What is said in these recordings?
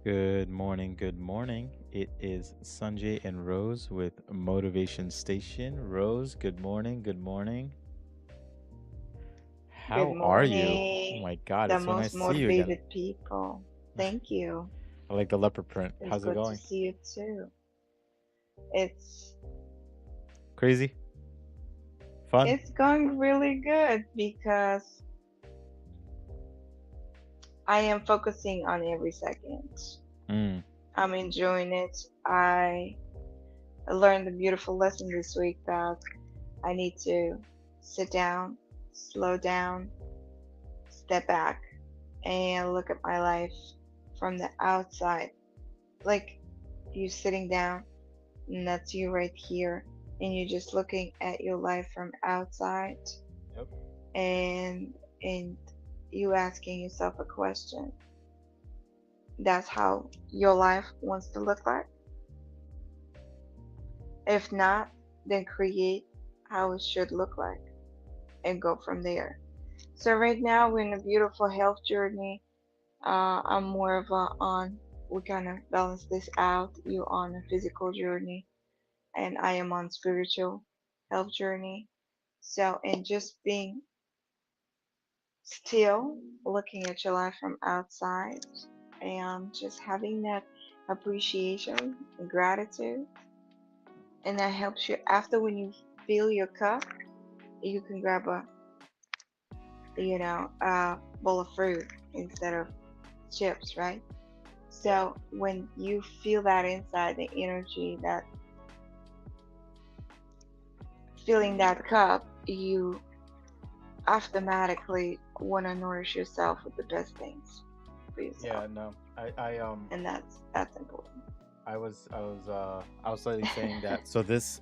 Good morning, good morning. It is Sanjay and Rose with Motivation Station. Rose, good morning, good morning. Good How are you? Oh morning, my god, the it's so most nice to see you again. motivated people. Thank you. I like the leopard print. It's How's it good to going? see you too. It's Crazy? Fun? it's going really good because I am focusing on every second. Mm, I'm enjoying it. I learned a beautiful lesson this week that I need to sit down, slow down, step back, and look at my life from the outside. Like you sitting down, and that's you right here, and you're just looking at your life from outside, yep. and you asking yourself a question. That's how your life wants to look like. If not, then create how it should look like and go from there. So right now we're in a beautiful health journey. I'm more of a on, we kind of balance this out. You on a physical journey, and I am on spiritual health journey. So, and just being still, looking at your life from outside, and just having that appreciation and gratitude, and that helps you after when you fill your cup, you can grab a bowl of fruit instead of chips, right? Yeah. So when you feel that inside, the energy, that filling that cup, you automatically want to nourish yourself with the best things for yourself, Yeah, no. and that's important. I was slightly saying that. So this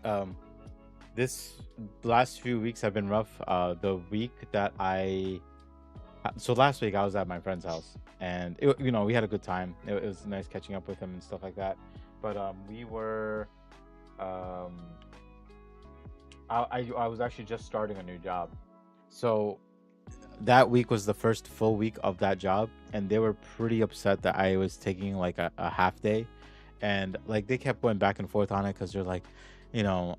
last few weeks have been rough. The week that so last week I was at my friend's house, and we had a good time. It was nice catching up with him and stuff like that. But we were um, I was actually just starting a new job, so that week was the first full week of that job, and they were pretty upset that I was taking like a half day, and like they kept going back and forth on it because they're like, you know,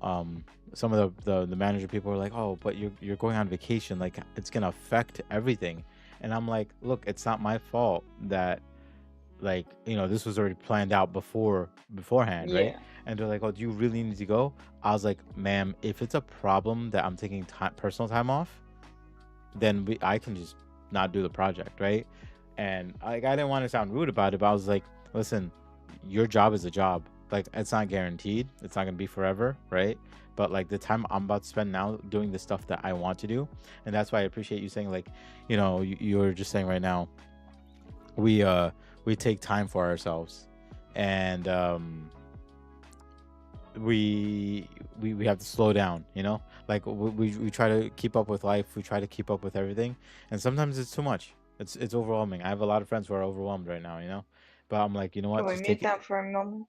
some of the manager people were like, oh, but you're going on vacation, like it's gonna affect everything, and I'm like, look, it's not my fault that like this was already planned out beforehand, right? Yeah. And they're like, oh, do you really need to go? I was like, ma'am, if it's a problem that I'm taking time, personal time off, then I can just not do the project, right? And like I didn't want to sound rude about it, but I was like, listen, your job is a job. Like it's not guaranteed. It's not gonna be forever, right? But like the time I'm about to spend now doing the stuff that I want to do, and that's why I appreciate you saying like, you're just saying right now, we uh we take time for ourselves, and we we have to slow down, like we try to keep up with life, we try to keep up with everything, and sometimes it's too much. It's overwhelming. I have a lot of friends who are overwhelmed right now, but I'm like, you know Can what, we just mute take it. that for a moment?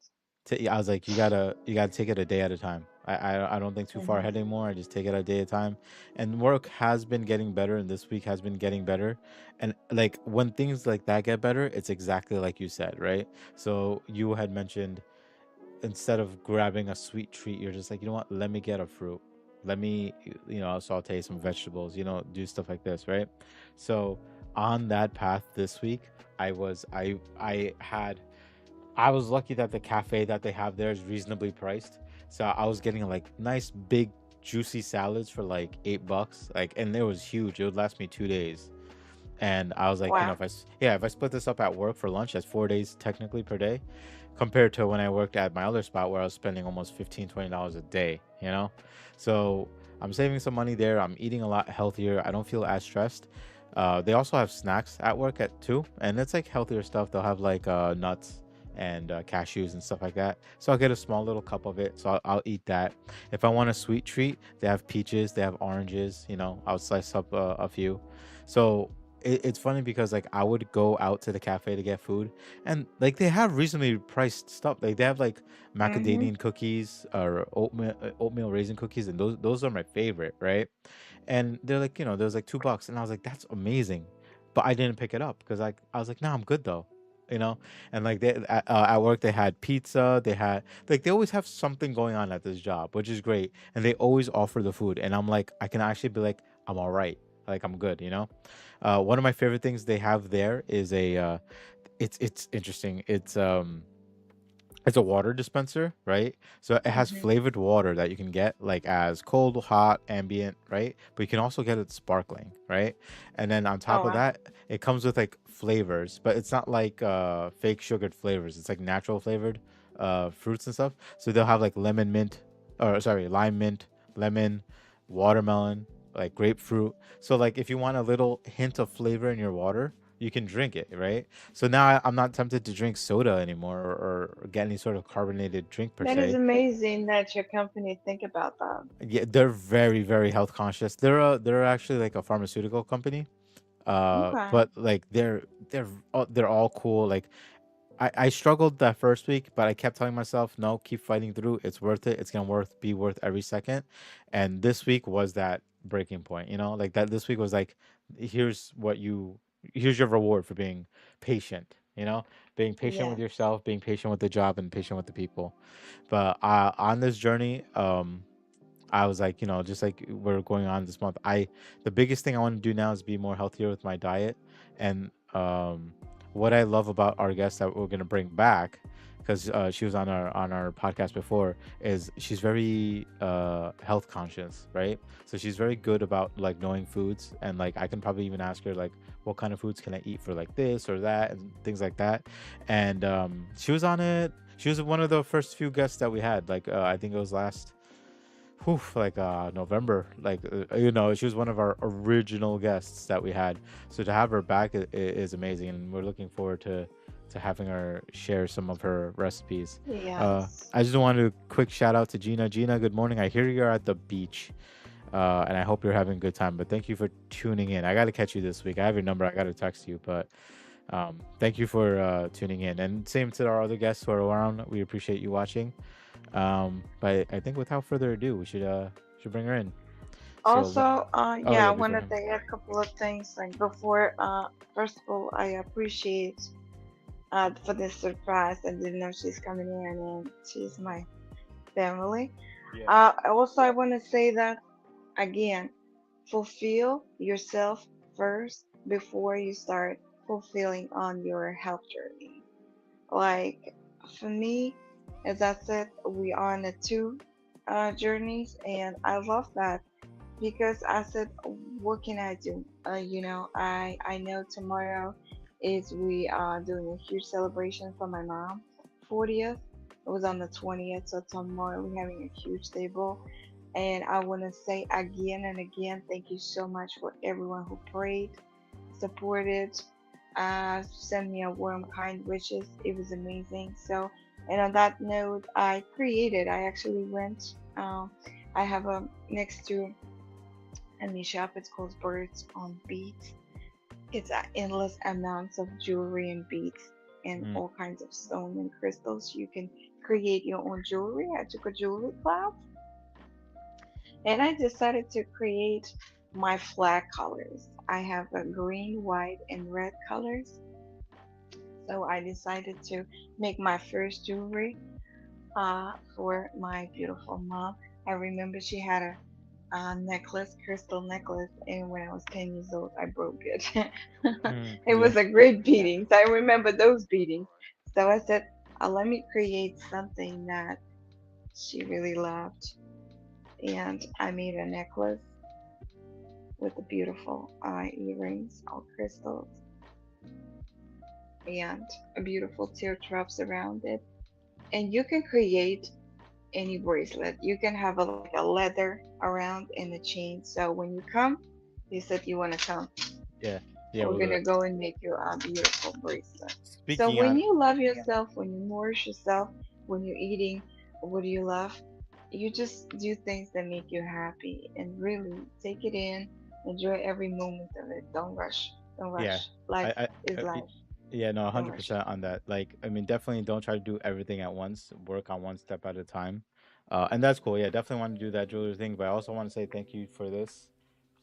I was like, you gotta take it a day at a time. I don't think too far Hmm. ahead anymore. I just take it a day at a time. And work has been getting better, and this week has been getting better. And like when things like that get better, it's exactly like you said, right? So you had mentioned, instead of grabbing a sweet treat, you're just like, you know what? Let me get a fruit. Let me, saute some vegetables, do stuff like this, right? So on that path this week, I was lucky that the cafe that they have there is reasonably priced. So I was getting like nice big juicy salads for like $8. Like, and it was huge. It would last me 2 days. And I was like, Wow. if I split this up at work for lunch, that's 4 days technically per day, compared to when I worked at my other spot where I was spending almost $15-$20 a day. So I'm saving some money there. I'm eating a lot healthier. I don't feel as stressed. They also have snacks at work at too, and it's like healthier stuff. They'll have like nuts and cashews and stuff like that. So I'll get a small little cup of it. So I'll eat that. If I want a sweet treat, they have peaches, they have oranges. I'll slice up a few. So it's funny because like I would go out to the cafe to get food, and like they have reasonably priced stuff. Like they have like Hmm. macadamia cookies or oatmeal raisin cookies, and those are my favorite, right? And they're like, there's like $2, and I was like, that's amazing, but I didn't pick it up because I was like, nah, I'm good though. you know. And like at work they had pizza, they had like they always have something going on at this job, which is great, and they always offer the food, and I'm like I can actually be like I'm all right, like I'm good, you know. One of my favorite things they have there is a it's interesting. It's a water dispenser, right? So it has Hmm. flavored water that you can get like as cold, hot, ambient, right? But you can also get it sparkling, right? And then on Oh top of wow. that, it comes with like flavors, but it's not like fake sugared flavors. It's like natural flavored fruits and stuff. So they'll have like lemon mint or sorry, lime mint, lemon, watermelon, like grapefruit. So like if you want a little hint of flavor in your water, you can drink it, right? So now I'm not tempted to drink soda anymore or get any sort of carbonated drink per That is se. amazing that your company think about that. Yeah, they're very very health conscious. They're actually like a pharmaceutical company. Okay. But like they're all cool. Like I struggled that first week, but I kept telling myself, no, keep fighting through. It's worth it. It's gonna be worth every second. And this week was that breaking point. You know, like that. This week was like, here's what you, here's your reward for being patient. You know, being patient with Yes. yourself, being patient with the job, and patient with the people. But on this journey, I was like, you know, just like we're going on this month, the biggest thing I want to do now is be more healthier with my diet. And what I love about our guest that we're gonna bring back, because she was on our podcast before, is she's very health conscious, right? So she's very good about like knowing foods, and like I can probably even ask her like, what kind of foods can I eat for like this or that and things like that. And she was on it. She was one of the first few guests that we had. Like I think it was last like November. Like you know, she was one of our original guests that we had. So to have her back is amazing, and we're looking forward to having her share some of her recipes. Yes. I just wanted a quick shout out to Gina. Gina, good morning. I hear you're at the beach, and I hope you're having a good time. But thank you for tuning in. I got to catch you this week. I have your number. I got to text you, but thank you for tuning in. And same to our other guests who are around. We appreciate you watching. But I think without further ado, we should bring her in. So Also, oh yeah, yeah, I before wanted him. to add a couple of things. Like before, first of all, I appreciate for this surprise. I didn't know she's coming in, and she's my family. Yeah. Also, I want to say that again, fulfill yourself first before you start fulfilling on your health journey. Like for me, as I said, we are on the two journeys, and I love that because I said, what can I do? I know tomorrow is we are doing a huge celebration for my mom, 40th. It was on the 20th, so tomorrow we're having a huge table. And I want to say again and again, thank you so much for everyone who prayed, supported, sent me a warm, kind wishes. It was amazing. So, and on that note, I actually went, I have a next to and the shop it's called Birds on Beats. It's endless amounts of jewelry and beads and Mm, all kinds of stone and crystals. You can create your own jewelry. I took a jewelry class and I decided to create my flag colors. I have a green, white, and red colors. So I decided to make my first jewelry for my beautiful mom. I remember she had a necklace, crystal necklace, and when I was 10 years old, I broke it. It yeah. was a great beating. So I remember those beatings. So I said, let me create something that she really loved. And I made a necklace with the beautiful earrings, all crystals, and a beautiful teardrops around it. And you can create any bracelet. You can have like a leather around and a chain. So when you come, you said you want to come. Yeah. Yeah, We're we'll do gonna it. go and make you a beautiful bracelet. So Speaking when on you love yourself, when you nourish yourself, when you're eating what do you love, you just do things that make you happy and really take it in, enjoy every moment of it. Don't rush. Don't yeah. rush. Life I is y- life. yeah, no, Don't rush 100% on that. Like, I mean, definitely don't try to do everything at once. Work on one step at a time. And that's cool. Yeah, definitely want to do that jewelry thing, but I also want to say thank you for this.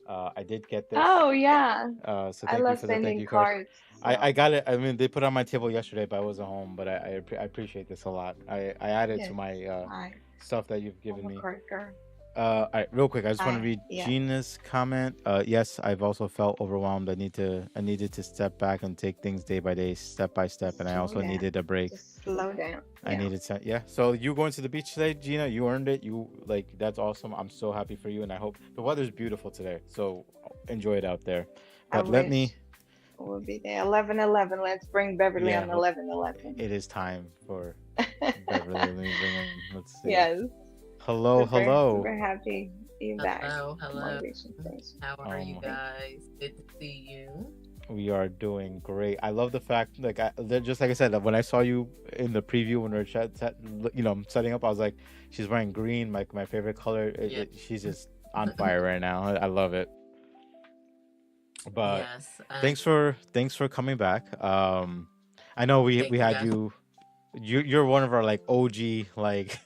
I did get this. Oh yeah, So I thank you love for the thank sending you card. cards. I So got it. I mean, they put it on my table yesterday, but I wasn't home. But I appreciate this a lot. I added to yes, my I stuff that you've I'm given a me. card girl. All right, real quick, I just want to I read yeah, Gina's comment. Yes, I've also felt overwhelmed. I needed to step back and take things day by day, step by step, and I slow also down. needed a break. Just slow down. I Yeah, needed to, yeah. So you going to the beach today, Gina? You earned it. You like that's awesome. I'm so happy for you, and I hope the weather's beautiful today. So enjoy it out there. I But let me, wish we'll be there. 11:11. Let's bring Beverly yeah, on 11:11. it is time for Beverly. Let me bring him. Let's see. Yes, Hello, super hello. super happy you back. Hello, hello. Motivation station. How are you Um, Thank guys? Good to see you. we are doing great. I love the fact, like, just like I said, when I saw you in the preview when we were setting up, I was like, she's wearing green, like my favorite color. Yeah. She's just on fire right now. I love it. But Yes. thanks for coming back. I know we Thank you had guys. you. You're one of our like OG like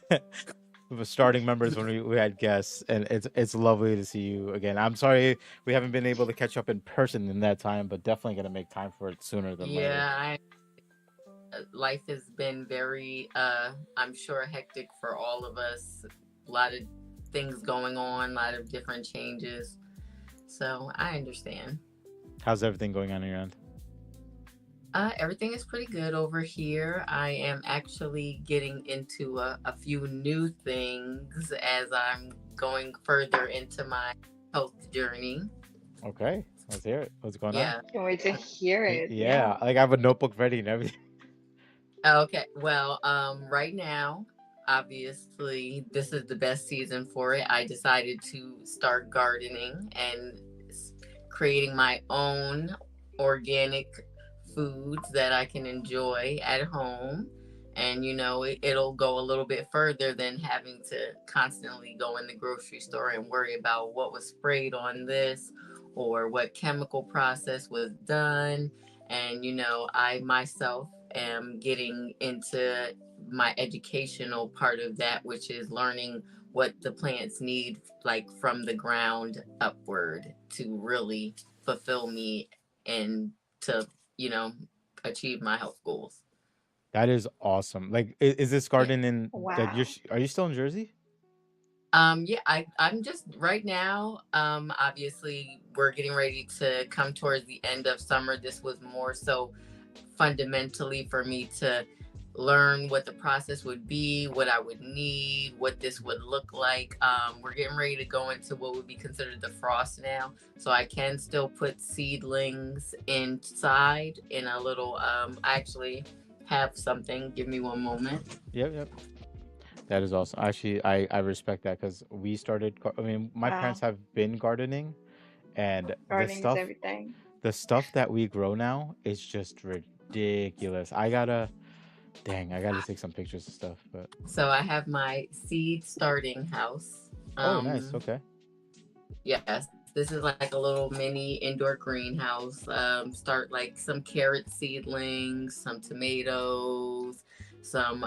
starting members when we had guests, and it's lovely to see you again. I'm sorry we haven't been able to catch up in person in that time, but definitely gonna make time for it sooner than later. Yeah, life has been very I'm sure hectic for all of us. A lot of things going on, a lot of different changes. So, I understand. How's everything going on your end? Everything is pretty good over here. I am actually getting into a few new things as I'm going further into my health journey. Okay, let's hear it. What's going on? Yeah. Can't wait to hear it. Yeah, Yeah. like I have a notebook ready and everything. Okay. Well, right now, obviously, this is the best season for it. I decided to start gardening and creating my own organic foods that I can enjoy at home. And, it'll go a little bit further than having to constantly go in the grocery store and worry about what was sprayed on this or what chemical process was done. And, I myself am getting into my educational part of that, which is learning what the plants need, like from the ground upward, to really fulfill me and to, you know, achieve my health goals. That is awesome. Like, is this Yeah. garden in like Wow. are you still in Jersey? Yeah, I'm just right now, obviously we're getting ready to come towards the end of summer. This was more so fundamentally for me to learn what the process would be, what I would need, what this would look like. We're getting ready to go into what would be considered the frost now. So I can still put seedlings inside in a little, I actually have something. Give me one moment. Yep, yep. That is awesome. Actually, I respect that because we started. I mean, my parents Wow. have been gardening, and Gardening is everything. the stuff that we grow now is just ridiculous. I gotta, dang, I gotta take some pictures of stuff. But So I have my seed starting house. oh, nice. Um, Okay. yes, this is like a little mini indoor greenhouse. Start like some carrot seedlings, some tomatoes, some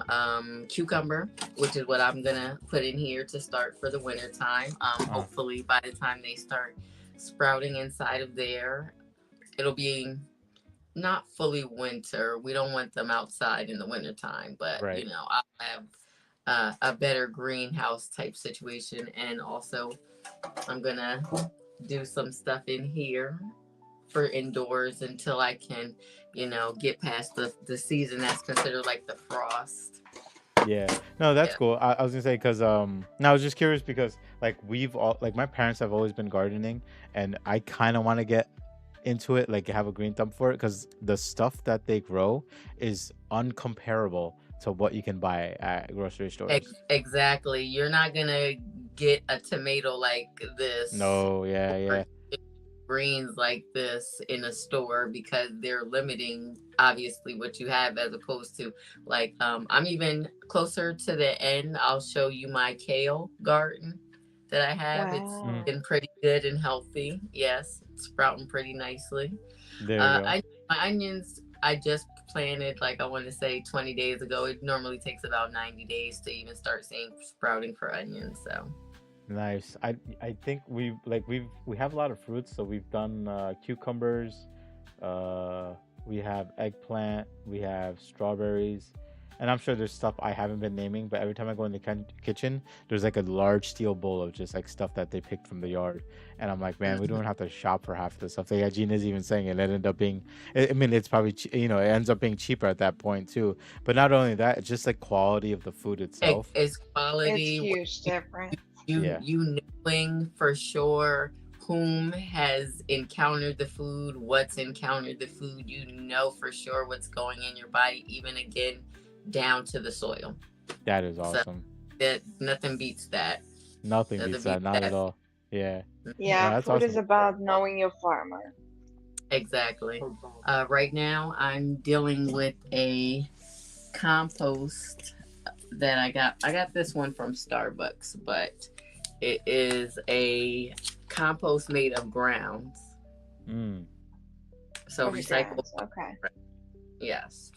cucumber, which is what I'm gonna put in here to start for the winter time. Uh, Hopefully, by the time they start sprouting inside of there, it'll be not fully winter. We don't want them outside in the winter time, but right. I'll have a better greenhouse type situation. And also, I'm gonna do some stuff in here for indoors until I can, get past the season that's considered like the frost. Yeah. No, that's Yeah. cool. I was gonna say because no, I was just curious because like we've all like my parents have always been gardening, and I kind of want to get into it, like have a green thumb for it, because the stuff that they grow is uncomparable to what you can buy at grocery stores. Exactly. You're not gonna get a tomato like this No, yeah, or yeah, greens like this in a store because they're limiting obviously what you have as opposed to like I'm even closer to the end. I'll show you my kale garden that I have. It's mm, Wow. been pretty good and healthy. Yes, it's sprouting pretty nicely. there you go. My onions I just planted like I want to say 20 days ago. It normally takes about 90 days to even start seeing sprouting for onions. So Nice. I think we have a lot of fruits. So we've done cucumbers, uh, we have eggplant, we have strawberries, and I'm sure there's stuff I haven't been naming. But every time I go in the kitchen, there's like a large steel bowl of just like stuff that they picked from the yard, and I'm like, man, we don't Mhm. have to shop for half of this stuff. Like, yeah, Gina's even saying it. It ended up being, I mean, it's probably it ends up being cheaper at that point too. But not only that, it's just like quality of the food itself. It's It's quality. huge difference. Yeah. You knowing for sure whom has encountered the food, what's encountered the food. You know for sure what's going in your body, even again down to the soil. That is So awesome. that nothing beats that. Nothing Nothing beats that. beats Not at that. all. Yeah. Mhm. No, Yeah, that's food is awesome. about knowing your farmer. Exactly. Right now, I'm dealing with a compost that I got. I got this one from Starbucks, but it is a compost made of grounds. Mm. So Of recycle. grounds. Okay. Yes.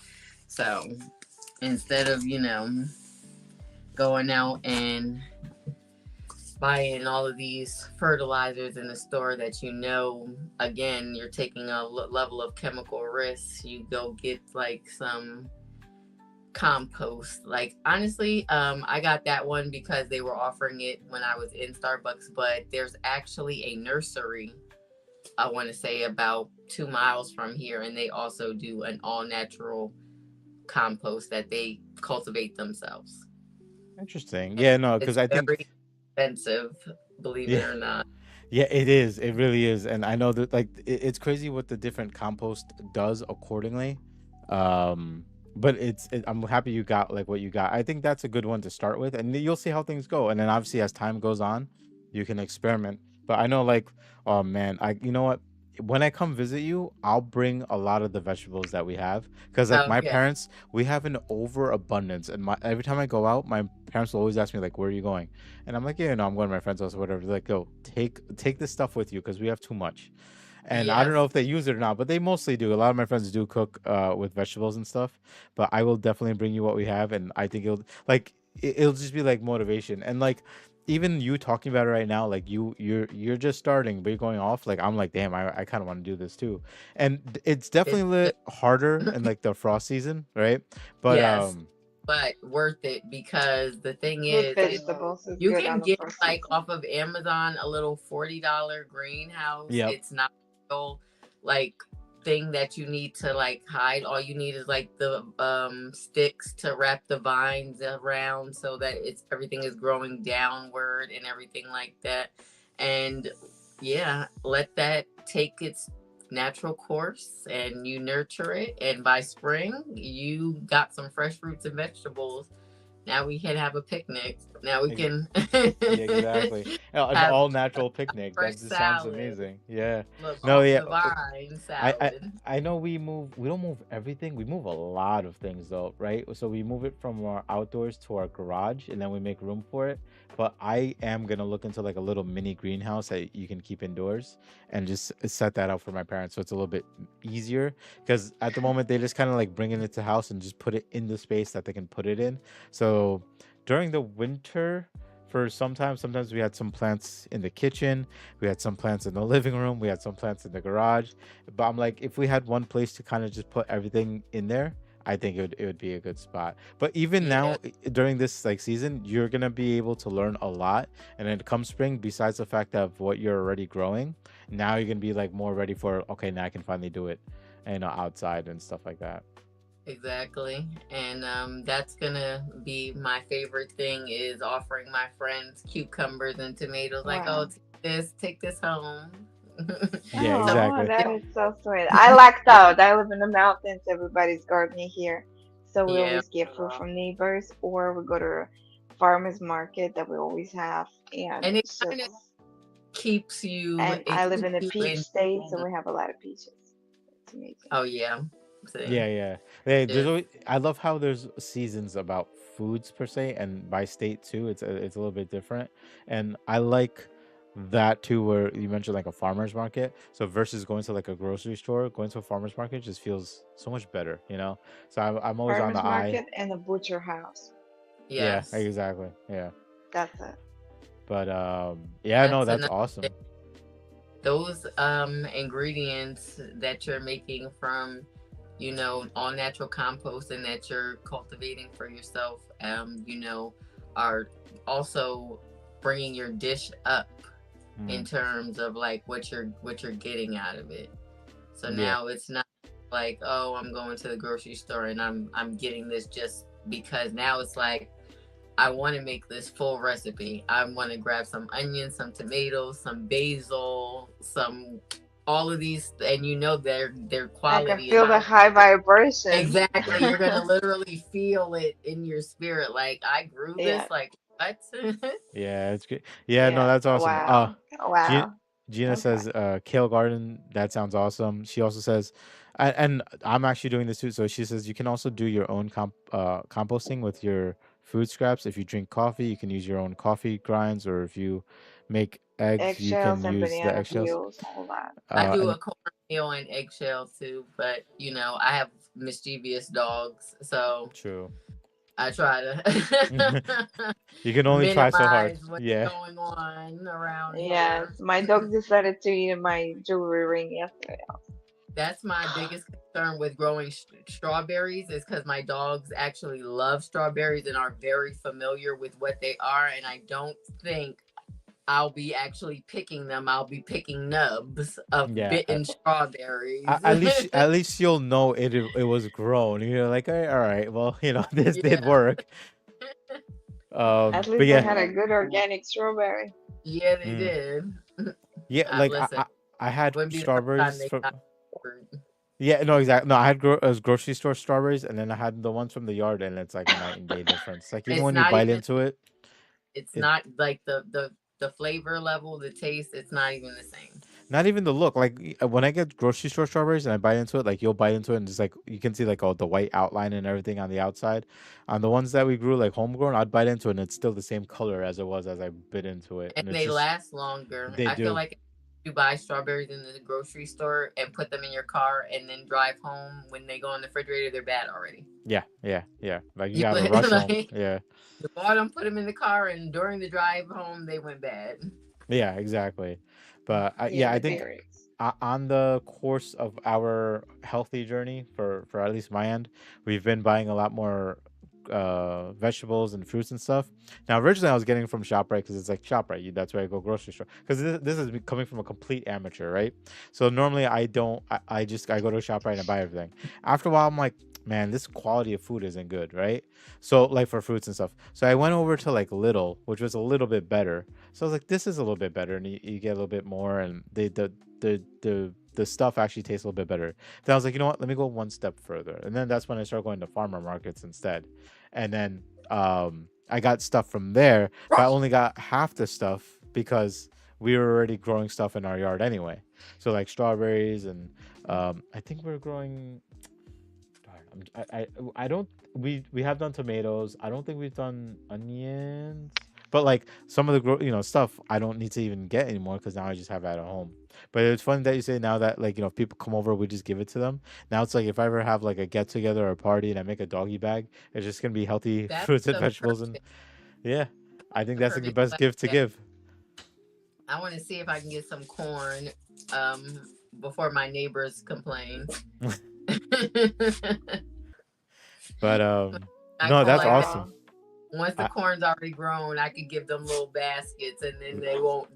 So instead of going out and buying all of these fertilizers in the store that again you're taking a level of chemical risk, you go get like some compost. Like honestly, I got that one because they were offering it when I was in Starbucks, but there's actually a nursery, I want to say about 2 miles from here, and they also do an all natural compost that they cultivate themselves. Interesting. And Yeah, no, it's because I think, very expensive, believe yeah, it or not. yeah, it is. It really is. And I know that like it's crazy what the different compost does accordingly. Um, but I'm happy you got like what you got. I think that's a good one to start with, and you'll see how things go. And then obviously as time goes on, you can experiment. But I know like, oh man, you know what? When I come visit you, I'll bring a lot of the vegetables that we have because like my Okay. parents, we have an overabundance, and my every time I go out, my parents will always ask me like, "Where are you going?" And I'm like, yeah, no, I'm going to my friend's house or whatever. They're like, go take this stuff with you because we have too much. And I don't know Yes. if they use it or not, but they mostly do. A lot of my friends do cook with vegetables and stuff. But I will definitely bring you what we have, and I think it'll just be like motivation and like even you talking about it right now, like you're just starting, but you're going off. Like I'm like, damn, I kind of want to do this too, and it's definitely It's a little harder in like the frost season, right? But yes, but worth it because the thing Good is, vegetables is you good can on the get first like season. off of Amazon a little $40 greenhouse. yep, It's not real like thing that you need to like hide. All you need is like the sticks to wrap the vines around so that it's everything is growing downward and everything like that. And yeah, let that take its natural course and you nurture it, and by spring you got some fresh fruits and vegetables. Now we can have a picnic. Now we ex- can yeah, exactly. An have all natural picnic. fresh That just sounds salad. amazing. Yeah. Look, No, off yeah. the vine I, I salad. I know we don't move everything. We move a lot of things though, right? So we move it from our outdoors to our garage and then we make room for it. But I am gonna look into like a little mini greenhouse that you can keep indoors and just set that up for my parents so it's a little bit easier because at the moment they just kind of like bring it into the house and just put it in the space that they can put it in. So during the winter for sometimes we had some plants in the kitchen, we had some plants in the living room, we had some plants in the garage, but I'm like, if we had one place to kind of just put everything in there, I think it would be a good spot. But even Yeah, now, during this like season, you're gonna be able to learn a lot. And then come spring, besides the fact of what you're already growing, now you're gonna be like more ready for okay, now I can finally do it, and outside and stuff like that. exactly. And that's gonna be my favorite thing is offering my friends cucumbers and tomatoes. Like, oh, Wow. take this home. Yeah, So Oh, exactly. that is so sweet. I lucked out. I live in the mountains. Everybody's gardening here. So we yeah, always get food from neighbors or we go to a farmer's market that we always have. And and it it's kind just, of keeps you. and It I live keeps in a you peach in. state, so we have a lot of peaches. It's amazing. Oh yeah, see, Yeah, yeah. Hey, there's just always, I love how there's seasons about foods per se, and by state too. It's a little bit different, and I like that too. Where you mentioned like a farmer's market, so versus going to like a grocery store, going to a farmer's market just feels so much better, you know. So I'm always on the Farmer's eye. market and a butcher house. Yeah, yes. exactly. Yeah. That's it. But yeah, no, That's that's another awesome. those ingredients that you're making from, all natural compost and that you're cultivating for yourself, are also bringing your dish up in Mm, terms of like what you're getting out of it. So yeah. now it's not like, oh, I'm going to the grocery store and I'm getting this just because. Now it's like, I want to make this full recipe. I want to grab some onions, some tomatoes, some basil, some all of these, and their I can quality is feel the high vibration. exactly. Mm. You're gonna literally feel it in your spirit. Like, I grew Yeah. this. Like, what? Yeah, it's good. Yeah, no, Yeah. that's awesome. Wow. Gina, Wow. Gina Okay. says kale garden. That sounds awesome. She also says, and I'm actually doing this too. So she says you can also do your own composting with your food scraps. If you drink coffee, you can use your own coffee grinds, or if you make eggs, you Eggshells can and use the banana eggshells. peels, all that. I do And a cornmeal and eggshell too, but I have mischievous dogs, so true. I try to You can only try so hard. minimize what's Yeah. going on around Yes, here. my dog decided to eat my jewelry ring yesterday. That's my biggest concern with growing strawberries is because my dogs actually love strawberries and are very familiar with what they are, and I don't think I'll be actually picking them. I'll be picking nubs of Yeah. bitten strawberries. At least you'll know it was grown. You're like, all right, well, this did Yeah, work. At But least I yeah, had a good organic strawberry. yeah, they mm, did. yeah, like Listen, I had wouldn't be the first time strawberries they from. got fruit. Yeah, no, exactly. No, I had grocery store strawberries, and then I had the ones from the yard, and it's like a night and day difference. Like even It's when you not bite even. into it, It's it not like the flavor level, the taste. It's not even the same. not even the look. Like when I get grocery store strawberries and I bite into it, like you'll bite into it, and it's like you can see like all the white outline and everything on the outside. On the ones that we grew like homegrown, I'd bite into it, and it's still the same color as it was as I bit into it, And and it's they just last longer. they I feel do. like if you buy strawberries in the grocery store and put them in your car and then drive home, when they go in the refrigerator, they're bad already. Yeah, yeah, yeah. Like you You gotta rush home. like Yeah, you bought them, put them in the car, and during the drive home, they went bad. yeah, exactly. But Yeah, yeah, I the think berries. on the course of our healthy journey for at least my end, we've been buying a lot more vegetables and fruits and stuff. Now originally I was getting from ShopRite because it's like ShopRite, that's where I go grocery store. Because this is coming from a complete amateur, right? So normally I don't. I go to ShopRite and I buy everything. After a while I'm like, man, this quality of food isn't good, right? So like for fruits and stuff. So I went over to like Little, which was a little bit better. So I was like, this is a little bit better, and you get a little bit more, and the stuff actually tastes a little bit better. Then I was like, you know what? Let me go one step further, and then that's when I started going to farmer markets instead, and then I got stuff from there, but I only got half the stuff because we were already growing stuff in our yard anyway. So like strawberries and I think we're growing. Darn, I don't. We have done tomatoes. I don't think we've done onions. But like some of the stuff I don't need to even get anymore because now I just have it at home. But it's funny that you say now that like if people come over we just give it to them. Now it's like if I ever have like a get together or a party and I make a doggy bag, it's just gonna be healthy That's fruits and the vegetables and perfect, yeah, I think the that's like the perfect best class. gift to Yeah. give. I want to see if I can get some corn um, before my neighbors complain. But I no, feel that's like that awesome. Wow. once the I, corn's already grown, I could give them little baskets, and then they'll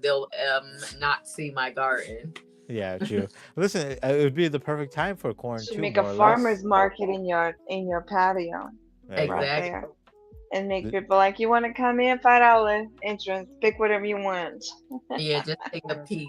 not see my garden. yeah, true. Listen, it would be the perfect time for corn Should too, make a more or less. farmer's market in your patio There you right go. Exactly. there. And make Th- people like, you want to come in, $5 entrance, pick whatever you want. Yeah, just take a peek.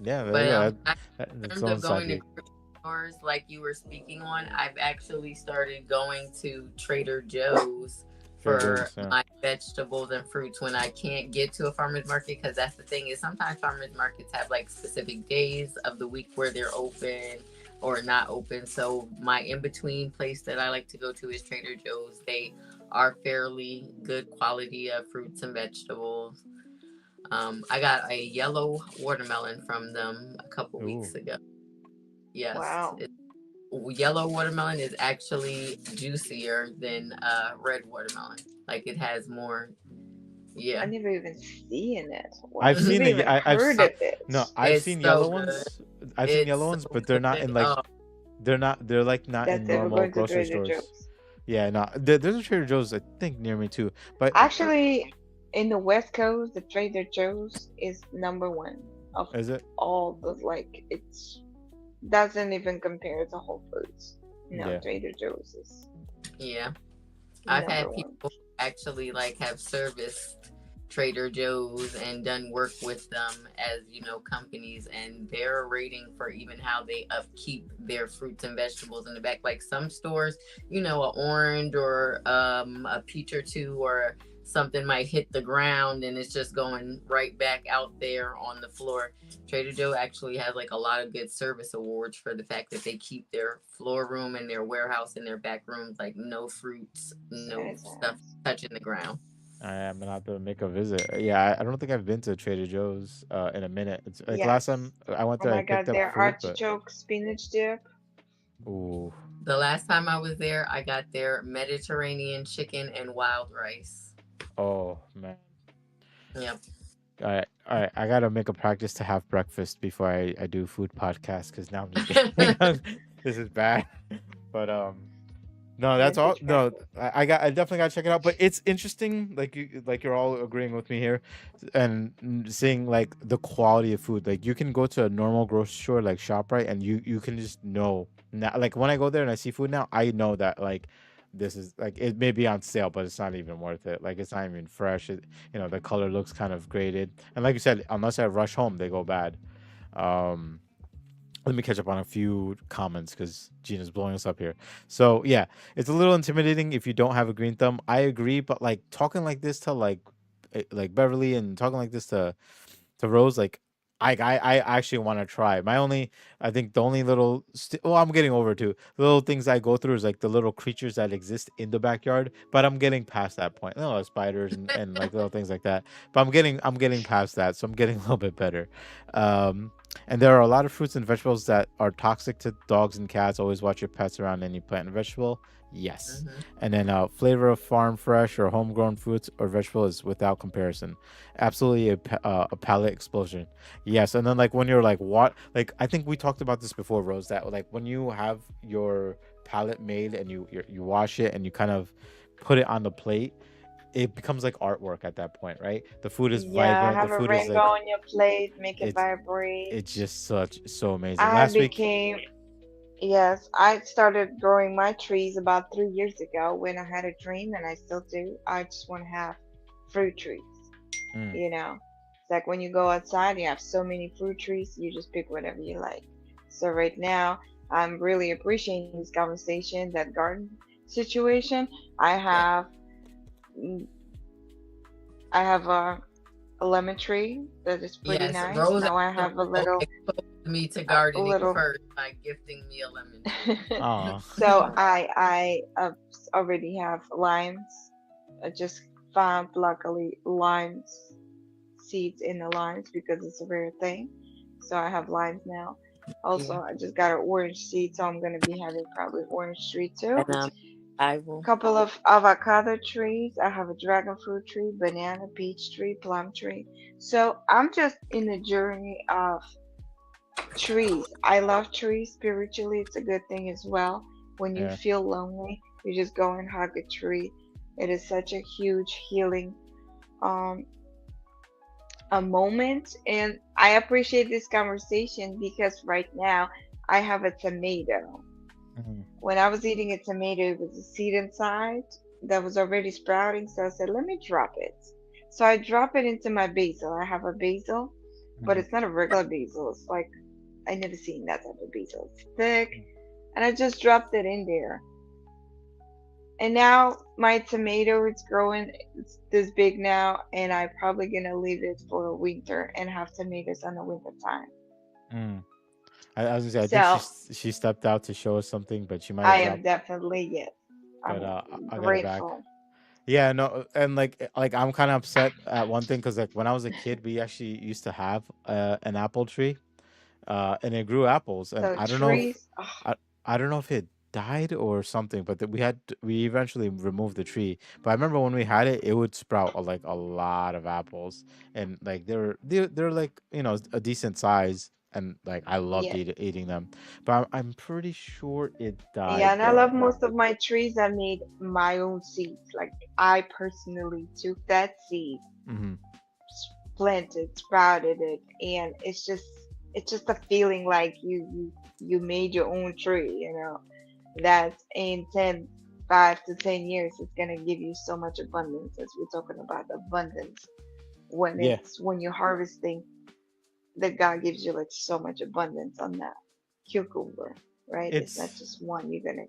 Yeah, there you But go. in That's terms on of side going to gig. grocery stores, like you were speaking on, I've actually started going to Trader Joe's Trader for Joe's, yeah. my vegetables and fruits when I can't get to a farmer's market. Because that's the thing is sometimes farmers markets have like specific days of the week where they're open or not open. So my in between place that I like to go to is Trader Joe's. They are fairly good quality of fruits and vegetables. I got a yellow watermelon from them a couple Ooh. weeks ago. Yes, Wow. yellow watermelon is actually juicier than red watermelon. Like it has more. I Yeah. never even seen it. I've What? Never seen even I've heard of it. no, I've It's seen so yellow good. ones. I've seen It's yellow so ones, but they're not good. in like Oh, they're like not in That's it. We're normal going to grocery Trader stores. Joe's. Yeah, no, there's a Trader Joe's I think near me too. But Actually, in the West Coast, the Trader Joe's is number one of is it? all the like. It's doesn't even compare to Whole Foods. No, Yeah. Trader Joe's is yeah. I've number had one. people actually like have serviced Trader Joe's and done work with them as companies, and their rating for even how they upkeep their fruits and vegetables in the back. Like some stores, an orange or a peach or two or something might hit the ground and it's just going right back out there on the floor. Trader Joe actually has like a lot of good service awards for the fact that they keep their floor room and their warehouse and their back rooms like no fruits, no Nice, stuff nice. touching the ground. I am gonna have to make a visit. Yeah, I don't think I've been to Trader Joe's in a minute. It's like last time Yes. I went Oh there, I my picked God, up their food, but artichoke spinach dip. ooh, The last time I was there, I got their Mediterranean chicken and wild rice. oh man. Yep. All right. I gotta make a practice to have breakfast before I do food podcast because now I'm just getting this is bad. But no, that's all. Vintage No, breakfast. I definitely gotta check it out. But it's interesting, like you're all agreeing with me here, and seeing like the quality of food. Like you can go to a normal grocery store like Shoprite, and you can just know now. Like when I go there and I see food now, I know that like this is like it may be on sale, but it's not even worth it. Like it's not even fresh. The color looks kind of graded, and like you said, unless I rush home, they go bad. Um, Let me catch up on a few comments because Gina's blowing us up here. So yeah, it's a little intimidating if you don't have a green thumb. I agree, but like talking like this to like Beverly and talking like this to Rose, like I actually want to try. I think the only well, I'm getting over to little things I go through is like the little creatures that exist in the backyard, but I'm getting past that point. Spiders and like little things like that. But I'm getting past that, so I'm getting a little bit better. Um, and there are a lot of fruits and vegetables that are toxic to dogs and cats. Always watch your pets around any plant and vegetable. Yes. Hmm. And then flavor of farm fresh or homegrown fruits or vegetable is without comparison. Absolutely a palate explosion. Yes. And then like when you're like what like I think we talked about this before, Rose, that like when you have your palette made and you wash it and you kind of put it on the plate, it becomes like artwork at that point, right? The food is Yeah, vibrant. The have a food is rainbow like on your plate, make it it's vibrate. it's just so amazing. I Last week, became, yes, I started growing my trees about 3 years ago when I had a dream, and I still do. I just want to have fruit trees, mm, you know. It's like when you go outside, you have so many fruit trees, you just pick whatever you like. So right now, I'm really appreciating this conversation, that garden situation. I Yeah. have, mm, I have a lemon tree that is pretty Yes. nice. Rose Now I actually have a little, exposed me to a gardening little. first by gifting me a lemon tree. oh, So I already have limes. I just found luckily limes seeds in the limes because it's a rare thing. So I have limes now. Also, Yeah. I just got an orange seed, so I'm gonna be having probably orange tree too. And I will. Couple of avocado trees. I have a dragon fruit tree, banana, peach tree, plum tree. So I'm just in the journey of trees. I love trees. Spiritually, it's a good thing as well. When you yeah, feel lonely, you just go and hug a tree. It is such a huge healing um a moment, and I appreciate this conversation because right now I have a tomato. mhm, When I was eating a tomato, it was a seed inside that was already sprouting, so I said, let me drop it. So I drop it into my basil. I have a basil, but mhm, it's not a regular basil. It's like I never seen that type of basil. It's thick, and I just dropped it in there. And now my tomato is growing. It's this big now, and I'm probably gonna leave it for a winter and have tomatoes on the winter time. mm. I was gonna say I think So she stepped out to show us something, but she might have I am dropped. definitely, yes. But I'm I'll get her back. grateful. Yeah, no, and like I'm kind of upset at one thing because like when I was a kid, we actually used to have an apple tree, and it grew apples, and So trees, oh, I I don't know if it died or something, but we eventually removed the tree. But I remember when we had it, it would sprout like a lot of apples, and like they're like a decent size, and like I loved Yeah. eating them. But I'm pretty sure it Yeah, died and I though. love most of my trees. I made my own seeds. Like I personally took that seed, Hmm. planted, sprouted it, and it's just a feeling like you made your own tree. That in 5 to 10 years, it's gonna give you so much abundance. As we're talking about abundance, Yeah, when you're harvesting, that God gives you like so much abundance on that cucumber, right? It's not it's just one. You're gonna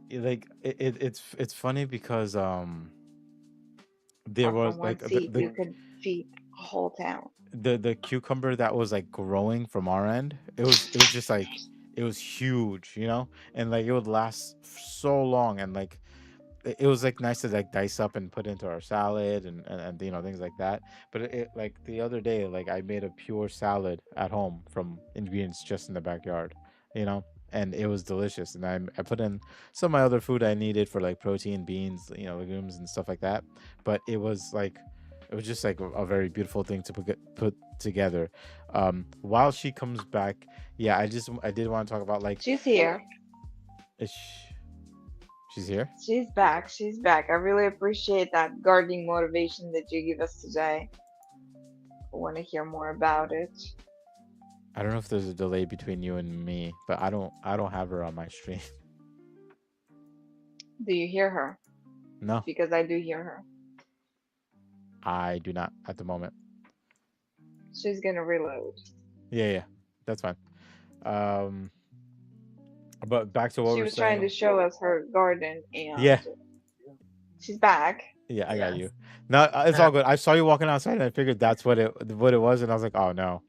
it's funny because there from was one like seed you can feed a whole town. the cucumber that was like growing from our end, it was just like it was huge, and like it would last so long, and like it was like nice to like dice up and put into our salad and things like that. But like the other day, like I made a pure salad at home from ingredients just in the backyard, you know, and it was delicious. And I put in some of my other food I needed for like protein, beans, legumes and stuff like that. But it was just like a very beautiful thing to put together. While she comes back, yeah, I did want to talk about like She's here. is she, she's here. She's back. She's back. I really appreciate that gardening motivation that you give us today. I want to hear more about it. I don't know if there's a delay between you and me, but I don't have her on my stream. Do you hear her? No, Because I do hear her. I do not at the moment. She's gonna reload. Yeah, yeah, that's fine. Um, but back to what She we're was trying to saying. show us her garden, and Yeah, she's back. yeah, I got you. Yes. No, it's Uh, all good. I saw you walking outside, and I figured that's what it was, and I was like, oh no.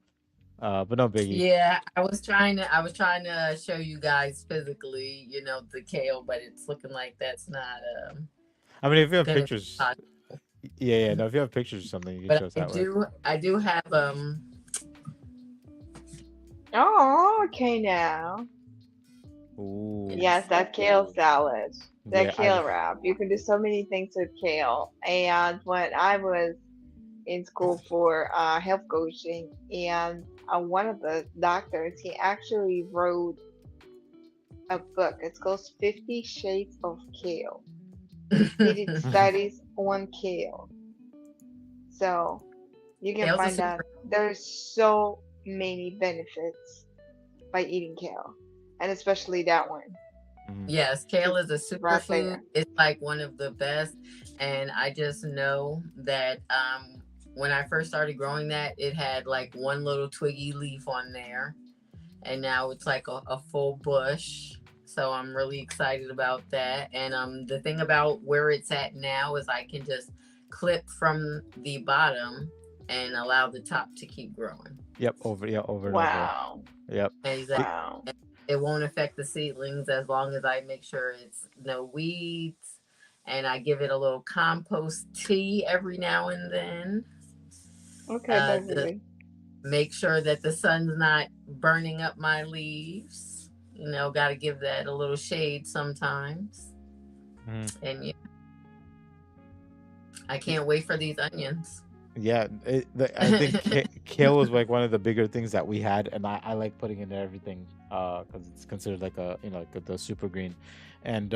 But no biggie. yeah, I was trying to show you guys physically, the kale, but it's looking like that's not I mean, if you have gonna be pictures, possible. yeah, yeah. No, if you have pictures or something, you can But show us I that way. do I do have Oh, okay now. Ooh, Yes, yes. that kale salad, that yeah. kale wrap. You can do so many things with kale. And when I was in school for health coaching, and one of the doctors, he actually wrote a book. It's called 50 Shades of Kale. He did studies on kale. So you can Kale's a find super. out there's so many benefits by eating kale, and especially that one. Mhm. Yes, kale It's is a superfood. there. It's like one of the best, and I just know that when I first started growing that, it had like one little twiggy leaf on there, and now it's like a full bush. So I'm really excited about that. And the thing about where it's at now is I can just clip from the bottom and allow the top to keep growing. Yep, over and over. Wow. Yep. Exactly. The, Wow. It won't affect the seedlings as long as I make sure it's no weeds, and I give it a little compost tea every now and then. Okay, To Beverly. make sure that the sun's not burning up my leaves. Got to give that a little shade sometimes. mhm. And yeah, I can't wait for these onions. Yeah, I think kale was like one of the bigger things that we had, and I like putting it in everything because it's considered like like the super green, and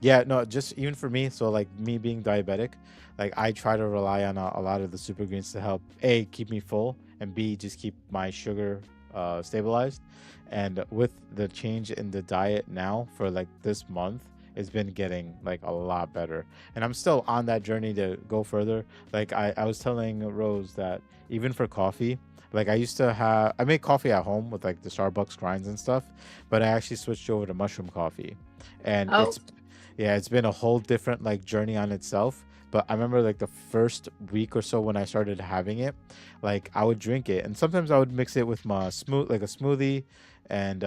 yeah, no, just even for me, so like me being diabetic, like I try to rely on a lot of the super greens to help a keep me full and b just keep my sugar stabilized, and with the change in the diet now for like this month. It's been getting like a lot better, and I'm still on that journey to go further. Like I was telling Rose that even for coffee, like I make coffee at home with like the Starbucks grinds and stuff, but I actually switched over to mushroom coffee, and Oh, it's been a whole different like journey on itself. But I remember like the first week or so when I started having it, like I would drink it, and sometimes I would mix it with my like a smoothie, and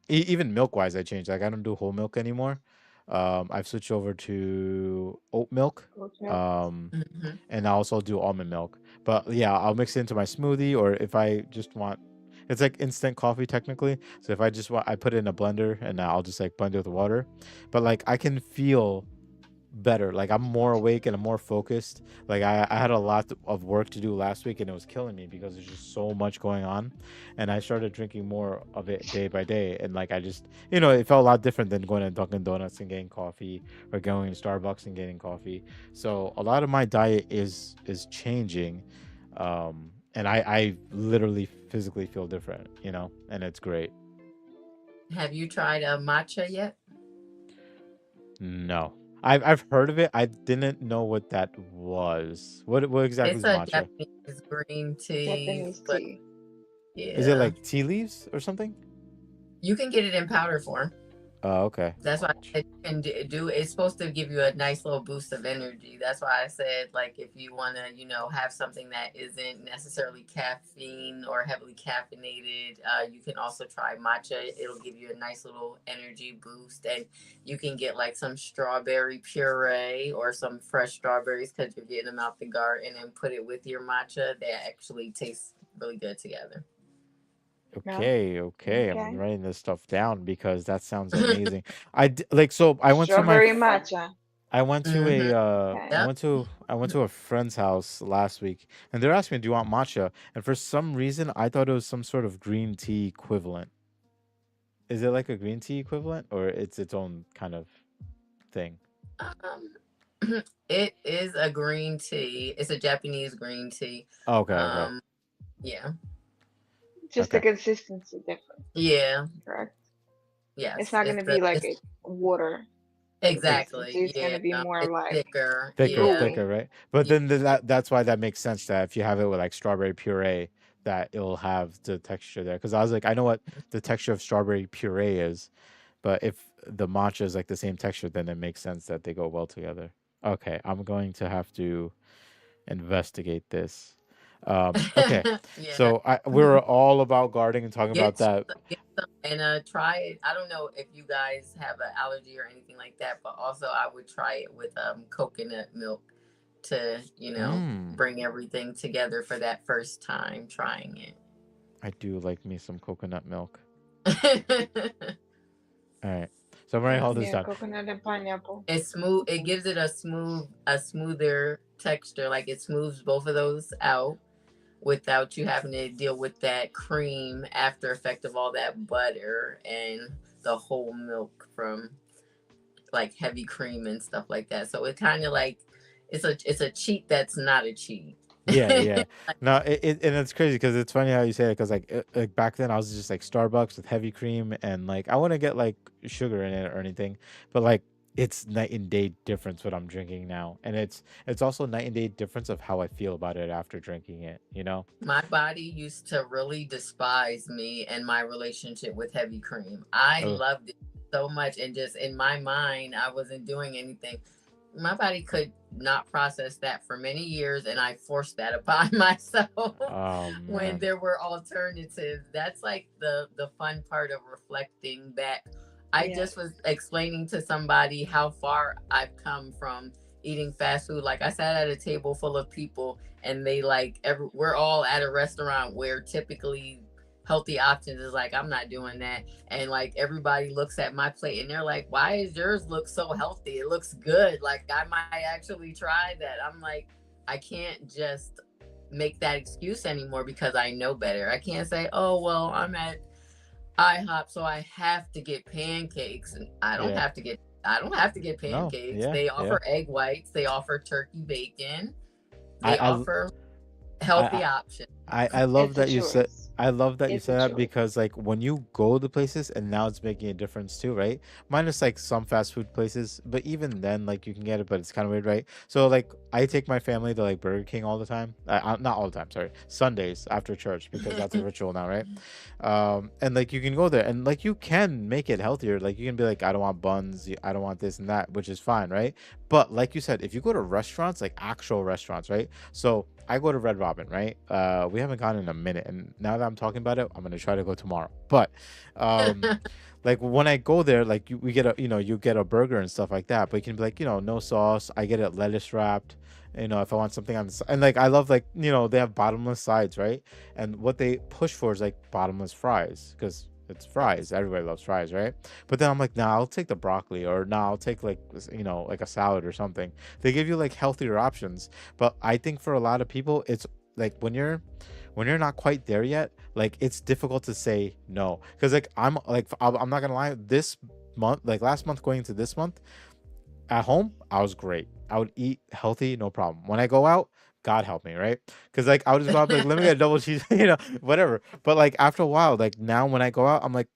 even milk wise I changed. Like I don't do whole milk anymore. I've switched over to oat milk. Goat milk. Um, hmm and I also do almond milk. But yeah, I'll mix it into my smoothie, or if I just want, It's like instant coffee technically. So if I just want, I put it in a blender and I'll just like blend it with water. But like I can feel better. Like I'm more awake and I'm more focused. Like I had a lot of work to do last week and it was killing me because there's just so much going on. And I started drinking more of it day by day. And like I just, it felt a lot different than going to Dunkin' Donuts and getting coffee or going to Starbucks and getting coffee. So a lot of my diet is changing. And I literally physically feel different, and it's great. Have you tried a matcha yet? No. I've heard of it. I didn't know what that was. What exactly It's is a matcha? Japanese green tea, Japanese but tea. Is it yeah, like tea leaves or something? you can get it in powder form. Oh, okay. That's why Gotcha. I said you can do. It's supposed to give you a nice little boost of energy. That's why I said, like, if you want to, have something that isn't necessarily caffeine or heavily caffeinated, you can also try matcha. It'll give you a nice little energy boost, and you can get like some strawberry puree or some fresh strawberries because you're getting them out the garden, and put it with your matcha. They actually taste really good together. No. Okay, okay. I'm Okay. writing this stuff down because that sounds amazing. Like so I went to Strawberry matcha. I went to Mm-hmm. Okay. Yep. I went to a friend's house last week and they're asking me, "Do you want matcha?" And for some reason I thought it was some sort of green tea equivalent. Is it like a green tea equivalent or it's its own kind of thing? Um, it is a green tea. It's a Japanese green tea. Oh, okay, okay. Um, yeah, Just the Okay. consistency difference, yeah, correct? It's yes. not going to be like a water Exactly, consistency. It's going yeah. to be more It's like thicker, Thicker, yeah, thicker, gooey. right? But yeah. then that's why that makes sense that if you have it with like strawberry puree, that it'll have the texture there. Because I was like, I know what the texture of strawberry puree is, but if the matcha is like the same texture, then it makes sense that they go well together. Okay, I'm going to have to investigate this. Okay, Yeah. so we were all about gardening and talking about Get that. get some and try it. I don't know if you guys have an allergy or anything like that, but also I would try it with coconut milk to Mm, bring everything together for that first time trying I do like me some coconut milk. it. All right, so I'm writing all this Yeah, down. coconut and pineapple. It's smooth. It gives it a smoother texture. Like it smooths both of those out without you having to deal with that cream after effect of all that butter and the whole milk from like heavy cream and stuff like that. So it kind of like it's a cheat that's not a cheat. Yeah, yeah. No, and it's crazy because it's funny how you say it because like back then I was just like Starbucks with heavy cream and like I wouldn't get like sugar in it or anything, but like it's night and day difference what I'm drinking now, and it's also night and day difference of how I feel about it after drinking it. You know? My body used to really despise me and my relationship with heavy cream. I Oh, loved it so much, and just in my mind, I wasn't doing anything. My body could not process that for many years, and I forced that upon myself oh when man. there were alternatives. That's like the fun part of reflecting back. I just was Yes. explaining to somebody how far I've come from eating fast food. Like I sat at a table full of people, and they like we're all at a restaurant where typically healthy options is like, I'm not doing that. And like everybody looks at my plate and they're like, why is yours look so healthy? It looks good. Like I might actually try that. I'm like, I can't just make that excuse anymore because I know better. I can't say, oh well, I'm at IHOP, so I have to get pancakes. And Yeah. I don't have to get No. pancakes. Yeah. They Yeah. offer egg whites, they offer turkey bacon, I they I offer I healthy options. I love It's a that you said choice. I love that you It's a said that choice. because like when you go to places and now it's making a difference too, right? Minus like some fast food places, but even then like you can get it, but it's kind of weird, right? So like I take my family to like Burger King all the time. Not all the time, sorry. Sundays after church because that's a ritual now, right? And like you can go there and like you can make it healthier. Like you can be like, I don't want buns, I don't want this and that, which is fine, right? But like you said, if you go to restaurants, like actual restaurants, right? So I go to Red Robin, right? We haven't gone in a minute, and now that I'm talking about it, I'm gonna try to go tomorrow. But um, like when I go there, like we get a, you get a burger and stuff like that, but you can be like, no sauce. I get it lettuce wrapped. If I want something on the side, and like I love, like, they have bottomless sides, right? And what they push for is like bottomless fries, because it's fries. Everybody loves fries, right? But then I'm like, nah, I'll take the broccoli, or nah, I'll take like like a salad or something. They give you like healthier options, but I think for a lot of people, it's like when you're not quite there yet, like it's difficult to say no, because like I'm not gonna lie, this month, like last month going into this month, at home I was great. I would eat healthy, no problem. When I go out, God help me, right? Because like I would just go out, like, let me get a double cheese, whatever. But like after a while, like now when I go out, I'm like,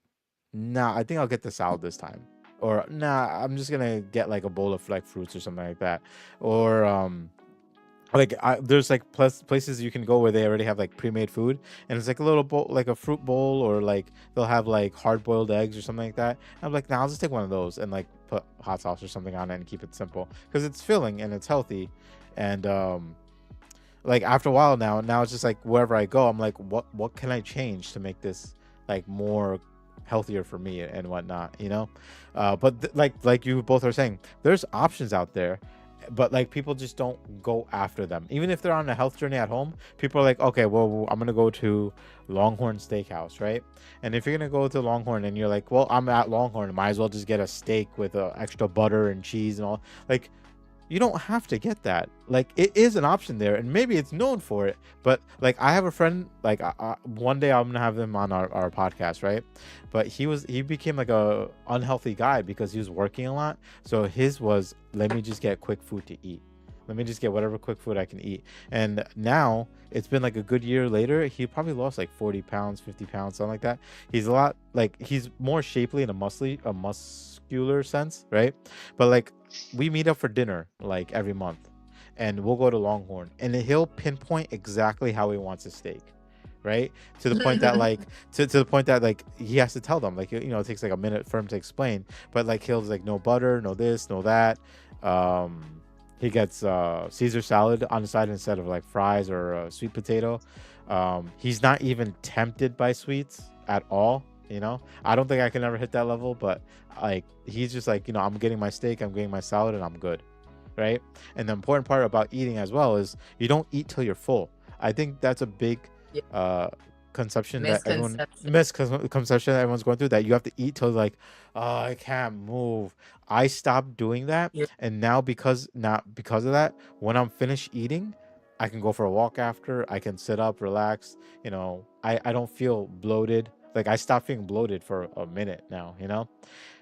nah, I think I'll get the salad this time. Or nah, I'm just gonna get like a bowl of like fruits or something like that. Or like there's like places you can go where they already have like pre-made food, and it's like a little bowl, like a fruit bowl, or like they'll have like hard-boiled eggs or something like that. I'm like, nah, I'll just take one of those and like put hot sauce or something on it and keep it simple, because it's filling and it's healthy. And like after a while, now it's just like wherever I go, I'm like, what can I change to make this like more healthier for me and whatnot, but like you both are saying, there's options out there, but like people just don't go after them. Even if they're on a health journey at home, people are like, okay, well, I'm gonna go to Longhorn Steakhouse, right? And if you're gonna go to Longhorn and you're like, well, I'm at Longhorn, might as well just get a steak with extra butter and cheese and all, like, you don't have to get that. Like, it is an option there, and maybe it's known for it. But like, I have a friend. Like, one day I'm gonna have him on our podcast, right? But he became like a unhealthy guy because he was working a lot. So his was, let me just get quick food to eat. Let me just get whatever quick food I can eat. And now it's been like a good year later. He probably lost like 40 pounds, 50 pounds, something like that. He's a lot, like, he's more shapely in a muscular sense, right? But like, we meet up for dinner like every month, and we'll go to Longhorn, and he'll pinpoint exactly how he wants a steak, right? To the point that like to the point that like he has to tell them, like, it takes like a minute for him to explain, but like he'll like, no butter, no this, no that. um he gets Caesar salad on the side instead of like fries or sweet potato. He's not even tempted by sweets at all. I don't think I can ever hit that level, but like he's just like, I'm getting my steak, I'm getting my salad, and I'm good, right? And the important part about eating as well is you don't eat till you're full. I think that's a big Yeah, uh conception that everyone misconception. misconception that everyone's going through, that you have to eat till like, oh, I can't move. I stopped doing that, Yeah. and now, because of that, when I'm finished eating, I can go for a walk after. I can sit up, relax. I don't feel bloated. Like, I stopped feeling bloated for a minute now.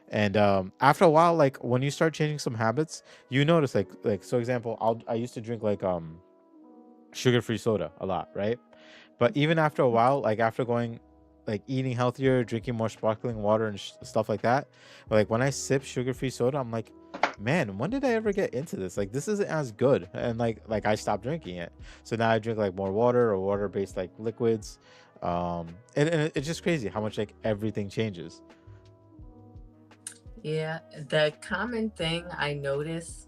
And after a while, like when you start changing some habits, you notice, like, so example, I used to drink like sugar-free soda a lot, right? But even after a while, like after going, like eating healthier, drinking more sparkling water and stuff like that, like when I sip sugar-free soda, I'm like, man, when did I ever get into this? Like, this isn't as good. And like I stopped drinking it. So now I drink like more water or water-based like liquids. And it's just crazy how much like everything changes. Yeah, the common thing I notice,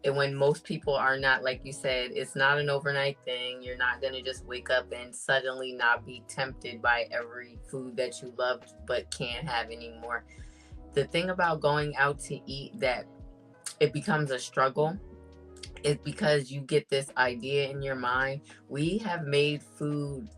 and when most people are not, like you said, it's not an overnight thing. You're not going to just wake up and suddenly not be tempted by every food that you loved but can't have anymore. The thing about going out to eat that it becomes a struggle is because you get this idea in your mind. We have made food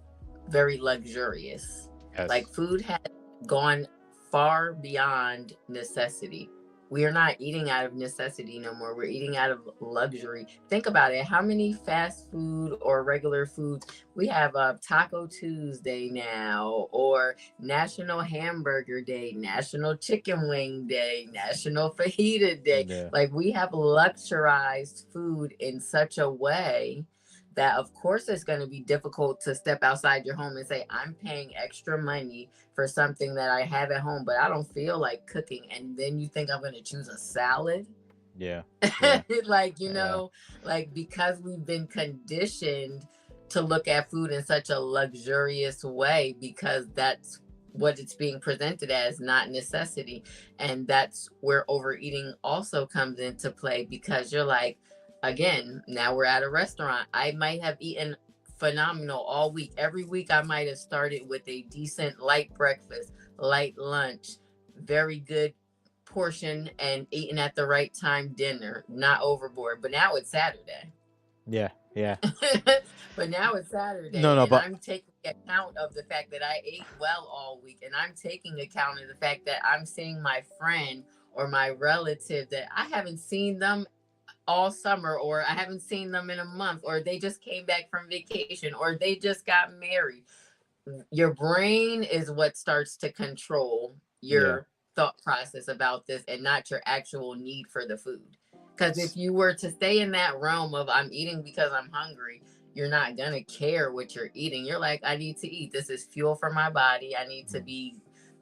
very luxurious. Like, Yes. food has gone far beyond necessity. We are not eating out of necessity no more. We're eating out of luxury. Think about it. How many fast food or regular foods we have? Taco Tuesday now, or National Hamburger Day, National Chicken Wing Day, National Fajita Day. Yeah. Like, we have luxurized food in such a way that of course it's going to be difficult to step outside your home and say, I'm paying extra money for something that I have at home but I don't feel like cooking, and then you think I'm going to choose a salad. Yeah. Yeah. Like, Yeah. like, because we've been conditioned to look at food in such a luxurious way, because that's what it's being presented as, not necessity. And that's where overeating also comes into play, because you're like, again, now we're at a restaurant. I might have eaten phenomenal all week. Every week I might have started with a decent light breakfast, light lunch, very good portion and eating at the right time dinner, not overboard. But now it's Saturday. Yeah, yeah. But now it's No, Saturday, no, and but I'm taking account of the fact that I ate well all week, and I'm taking account of the fact that I'm seeing my friend or my relative that I haven't seen them all summer, or I haven't seen them in a month, or they just came back from vacation, or they just got married. Your brain is what starts to control yeah. your thought process about this and not your actual need for the food. Because if you were to stay in that realm of I'm eating because I'm hungry, you're not going to care what you're eating. You're like, I need to eat. This is fuel for my body. I need to be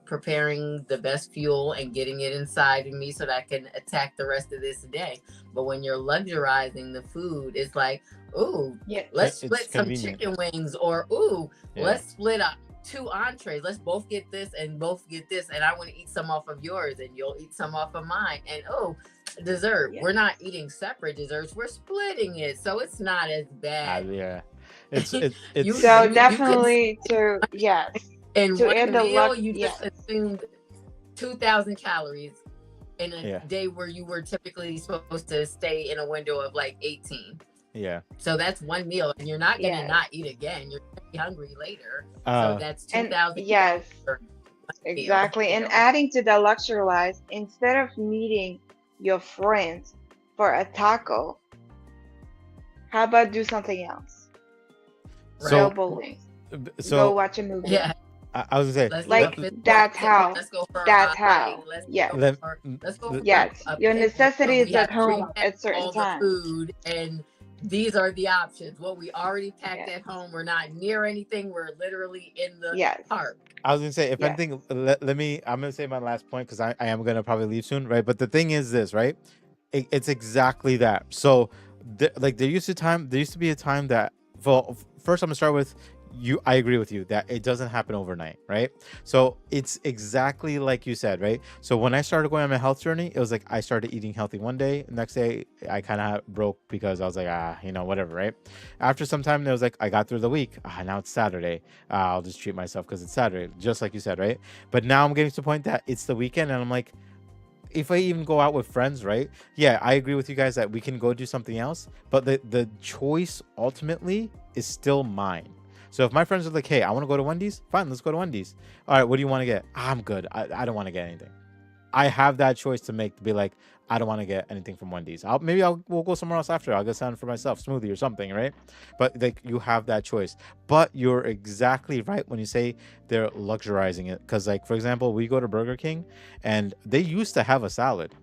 preparing the best fuel and getting it inside of me so that I can attack the rest of this day. But when you're luxurizing the food, it's like, ooh, Yeah. let's It's split some convenient. chicken wings, or ooh, Yeah. let's split up two entrees. Let's both get this and both get this. And I want to eat some off of yours and you'll eat some off of mine. And oh, dessert. Yeah. We're not eating separate desserts. We're splitting it. So it's not as bad. Yeah. It's you So you could definitely to yes in to one end the meal luck. you just Yes. consumed 2,000 calories in a yeah. day where you were typically supposed to stay in a window of like 18. Yeah. So that's one meal, and you're not gonna Yes. not eat again. You're gonna be hungry later. So Uh that's And 2,000 yes, for one meal. exactly. And adding to the luxury life, instead of meeting your friends for a taco, how about do something else? Go so Right. bowling. Go so watch a movie. Yeah. I was gonna say Let's Like go for that's how. let's go for That's a hike. how. Let's Yes. go let, for let's go for Yes. a Your picnic where necessities we at have home pre-packed at certain all the times. food, and these are the options. What we already packed Yes. at home. We're not near anything. We're literally in the Yes. park. I was gonna say, if Yes. anything, let me. I'm gonna say my last point because I am gonna probably leave soon, right? But the thing is this, right? It's exactly that. So, like there used to be a time that. Well, first I'm gonna start with you. I agree with you that it doesn't happen overnight, right? So it's exactly like you said, right? So when I started going on my health journey, it was like I started eating healthy one day. Next day, I kind of broke because I was like, whatever, right? After some time, it was like I got through the week. Now it's Saturday. I'll just treat myself because it's Saturday, just like you said, right? But now I'm getting to the point that it's the weekend, and I'm like, if I even go out with friends, right? Yeah, I agree with you guys that we can go do something else, but the choice ultimately is still mine. So if my friends are like, hey, I want to go to Wendy's, fine, let's go to Wendy's. All right, what do you want to get? I'm good. I don't want to get anything. I have that choice to make to be like, I don't want to get anything from Wendy's. We'll go somewhere else after. I'll get something for myself, smoothie or something, right? But like you have that choice. But you're exactly right when you say they're luxurizing it. Because like for example, we go to Burger King and they used to have a salad.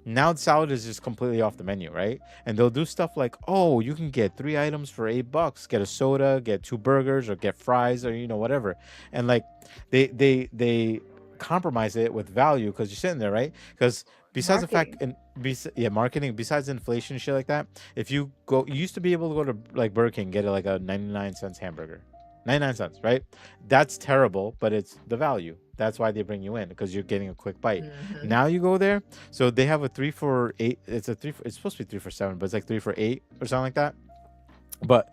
Now the salad is just completely off the menu, right? And they'll do stuff like, oh, you can get 3 items for $8. Get a soda, get 2 burgers, or get fries, or whatever. And like they compromise it with value because you're sitting there, right? Because besides the fact Marketing. marketing, besides inflation and shit like that, if you go, you used to be able to go to like Burger King, get like a 99 cents hamburger. 99 cents, right? That's terrible, but it's the value. That's why they bring you in because you're getting a quick bite. Mhm. Now you go there, so they have a 3 for 8. It's it's supposed to be 3 for 7, but it's like 3 for 8 or something like that. But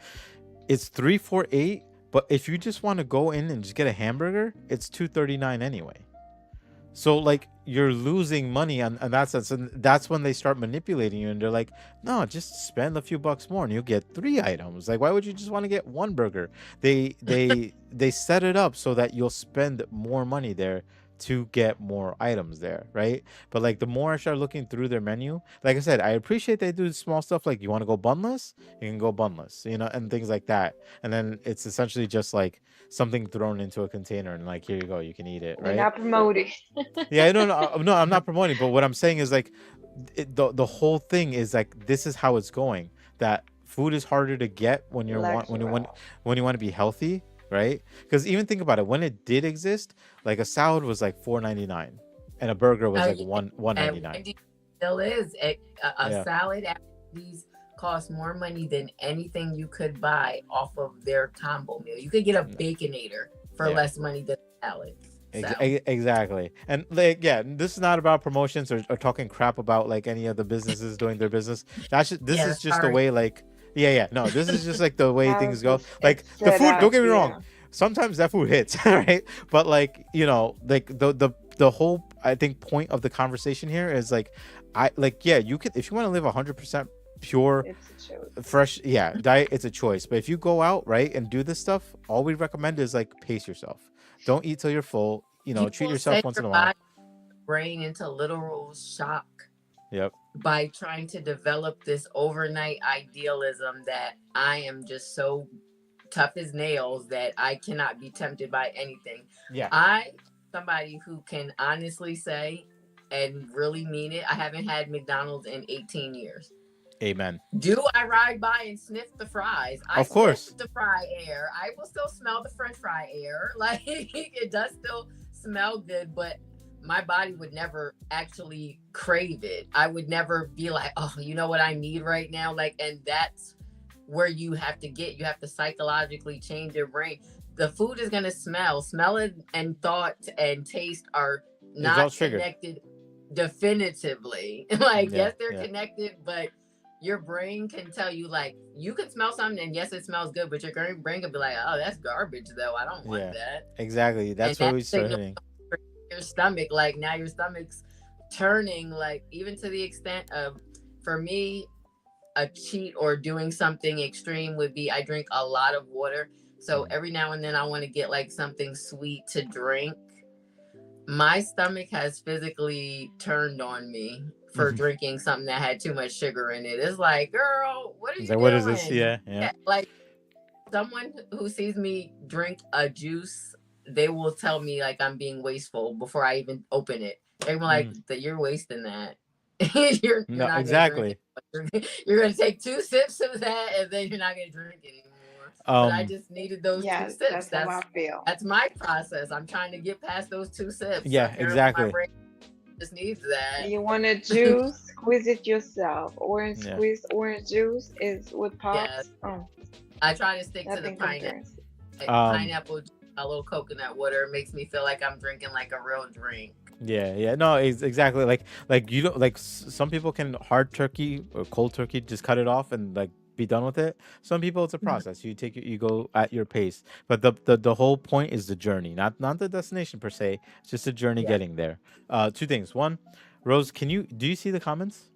it's 3 for 8. But if you just want to go in and just get a hamburger, it's 2.39 anyway. So like you're losing money on that sense, and that's when they start manipulating you, and they're like, no, just spend a few bucks more and you'll get 3 items. Like, why would you just want to get one burger? They set it up so that you'll spend more money there to get more items there, right? But like the more I start looking through their menu, like I said, I appreciate they do small stuff like you want to go bunless, you can go bunless, and things like that. And then it's essentially just like something thrown into a container and like here you go, you can eat it, We're right? not promoting. Yeah, no, I'm not promoting, but what I'm saying is like the whole thing is like this is how it's going. That food is harder to get when Luxury. when you want to be healthy, right? Because even think about it, when it did exist, like a salad was like $4.99, and a burger was Oh, like yeah. one And ninety nine. Wendy's still is a Yeah, salad at Wendy's costs more money than anything you could buy off of their combo meal. You could get a baconator for yeah. less money than a salad. So Exactly. And like, yeah, this is not about promotions or talking crap about like any of the businesses doing their business. This yeah, is just the sorry. way like, yeah, no, this is just like the way How things go. it's Like the set food, don't up. get me Yeah. wrong. Sometimes that food hits, right? But like, like the whole I think point of the conversation here is like, I like, yeah, you could, if you want to live 100% pure, It's a choice. fresh, yeah, diet, it's a choice. But if you go out, right, and do this stuff, all we recommend is like pace yourself. Don't eat till you're full. You Treat will send yourself once your in a while. body brain into literal shock Yep. by trying to develop this overnight idealism that I am just so tough as nails that I cannot be tempted by anything. Yeah. I somebody who can honestly say and really mean it, I haven't had McDonald's in 18 years. Amen. Do I ride by and sniff the fries? I Of sniff course. the fry air. I will still smell the French fry air. Like it does still smell good, but my body would never actually crave it. I would never be like, oh, you know what I need right now? Like, and that's where you have to psychologically change your brain. The food is gonna smell it, and thought and taste are It's all not triggered. connected definitively. Like, Yeah. yes, they're Yeah. connected, but your brain can tell you, like, you can smell something and yes, it smells good, but your brain can be like, oh, that's garbage though. I don't want Yeah. that. Exactly. And That's where that we start signal hitting. your stomach, like now your stomach's turning, like even to the extent of, for me, a cheat or doing something extreme would be I drink a lot of water. So Mm. every now and then I want to get like something sweet to drink. My stomach has physically turned on me for Mhm. drinking something that had too much sugar in it. It's like, girl, what are It's you like, what is this? doing? Yeah. Yeah. Yeah, like someone who sees me drink a juice, they will tell me like I'm being wasteful before I even open it. They're like, Mm. that you're wasting that. You're No. not gonna drink Exactly. it. You're gonna take 2 sips of that, and then you're not gonna drink anymore. But I Um. just needed those two Yes, sips. that's how I feel. That's my process. I'm trying to get past those 2 sips. Yeah. Apparently, my Exactly. brain just needs that. You want a juice? Squeeze it yourself. Orange Yeah. squeeze orange juice is with Yeah, pops. Oh, I try to stick to the nothing pineapple. compares. Like Um. pineapple, a little coconut water. It makes me feel like I'm drinking like a real drink. Yeah, yeah, no, exactly. Like you don't like some people can hard turkey or cold turkey just cut it off and like be done with it. Some people it's a Mhm. process. You go at your pace. But the whole point is the journey, not the destination per se. It's just a journey Yeah. getting there. Two things. One, Rose, do you see the comments?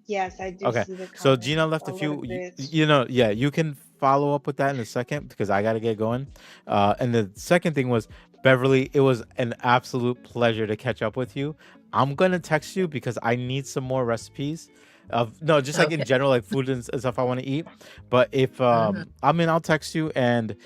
Yes, I do Okay, see the so comments Gina left a a little few. bit. Yeah, you can follow up with that in a second because I gotta get going. And the second thing was Beverly. It was an absolute pleasure to catch up with you. I'm gonna text you because I need some more recipes of no, just like in Okay. general, like food and stuff I want to eat. But if Hmm. I mean, I'll text you and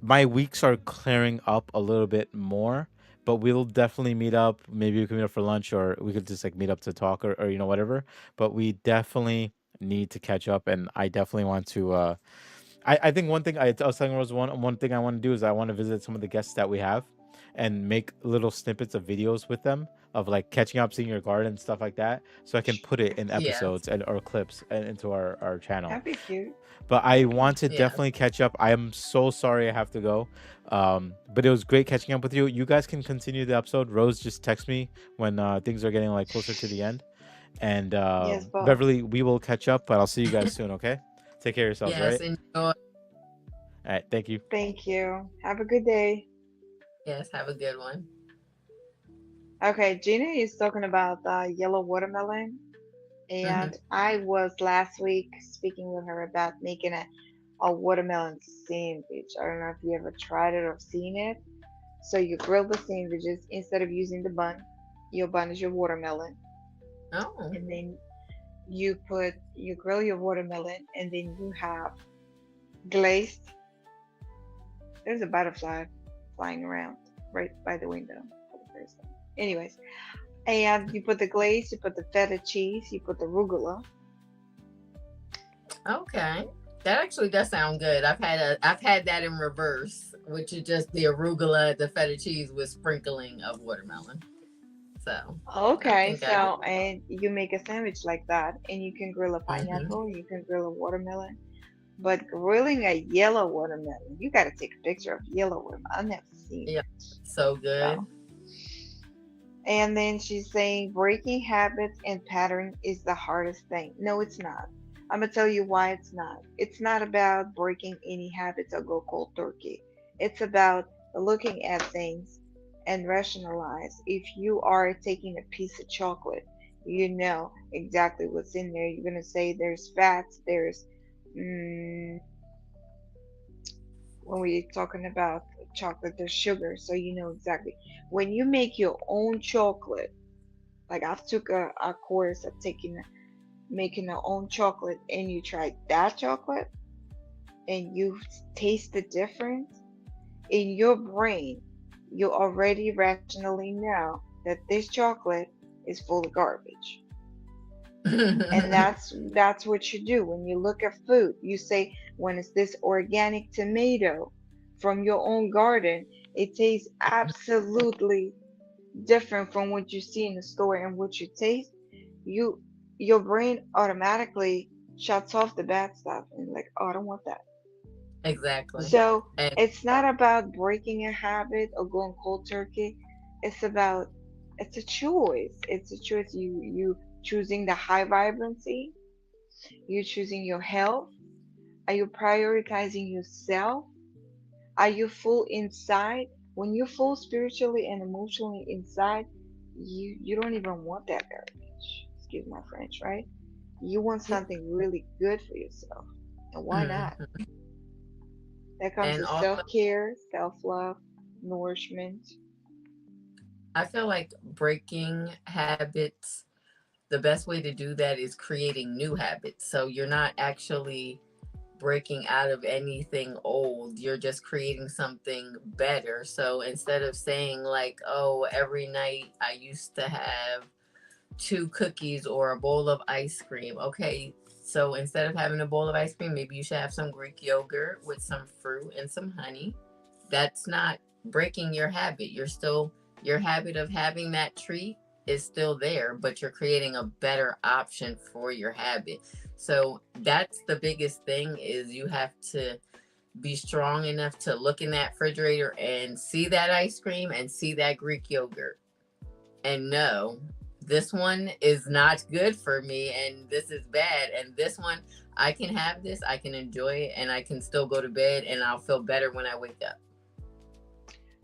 my weeks are clearing up a little bit more. But we'll definitely meet up. Maybe we can meet up for lunch, or we could just like meet up to talk, or whatever. But we definitely need to catch up, and I definitely want to. I think one thing I was telling Rose, one thing I want to do is I want to visit some of the guests that we have, and make little snippets of videos with them of like catching up, seeing your garden, stuff like that, so I can put it in Yes. episodes and or clips into our channel. That'd be cute. But I want to Yes. definitely catch up. I am so sorry I have to go. But it was great catching up with you. You guys can continue the episode. Rose just text me when things are getting like closer to the end. And Yes, boss. Beverly, we will catch up, but I'll see you guys soon, okay? Take care of yourselves, all Yes. right? Enjoy. All right, thank you. Thank you. Have a good day. Yes. Have a good one. Okay, Gina is talking about yellow watermelon, Hmm. and I was last week speaking with her about making a watermelon sandwich. I don't know if you ever tried it or seen it. So you grill the sandwiches instead of using the bun. Your bun is your watermelon, Oh. and then you grill your watermelon, and then you have glazed. There's a butterfly flying around right by the window for the first time. Anyways, and you put the glaze, you put the feta cheese, you put the arugula. Okay. That actually does sound good. I've had that in reverse, which is just the arugula, the feta cheese with sprinkling of watermelon. So I Okay, think I. so and you make a sandwich like that, and you can grill a Hmm. pineapple, you can grill a watermelon. But grilling a yellow watermelon, you got to take a picture of yellow watermelon. I've never seen Yeah. it. So good. So, and then she's saying breaking habits and pattern is the hardest thing. No, it's not. I'm gonna tell you why it's not. It's not about breaking any habits or go cold turkey. It's about looking at things and rationalize. If you are taking a piece of chocolate, you know exactly what's in there. You're gonna say there's fats, there's mm, when we're talking about chocolate, there's sugar, so you know exactly. When you make your own chocolate, like I took a course of taking making our own chocolate, and you try that chocolate, and you taste the difference in your brain, you already rationally know that this chocolate is full of garbage. And that's what you do when you look at food. You say, when it's this organic tomato from your own garden, it tastes absolutely different from what you see in the store and what you taste. You your brain automatically shuts off the bad stuff and like, oh, I don't want that. Exactly. So And it's not about breaking a habit or going cold turkey. It's about it's a choice. It's a choice. You choosing the high vibrancy. You choosing your health. Are you prioritizing yourself? Are you full inside? When you're full spiritually and emotionally inside, you don't even want that garbage. Excuse my French, right? You want yeah. something really good for yourself. And why not? Mhm. That comes And with also, self-care, self-love, nourishment. I feel like breaking habits, the best way to do that is creating new habits. So you're not actually breaking out of anything old. You're just creating something better. So instead of saying, like, oh, every night I used to have two cookies or a bowl of ice cream. Okay, so instead of having a bowl of ice cream, maybe you should have some Greek yogurt with some fruit and some honey. That's not breaking your habit. You're still, your habit of having that treat is still there, but you're creating a better option for your habit. So that's the biggest thing, is you have to be strong enough to look in that refrigerator and see that ice cream and see that Greek yogurt and know this one is not good for me and this is bad, and this one I can have this, I can enjoy it, and I can still go to bed and I'll feel better when I wake up.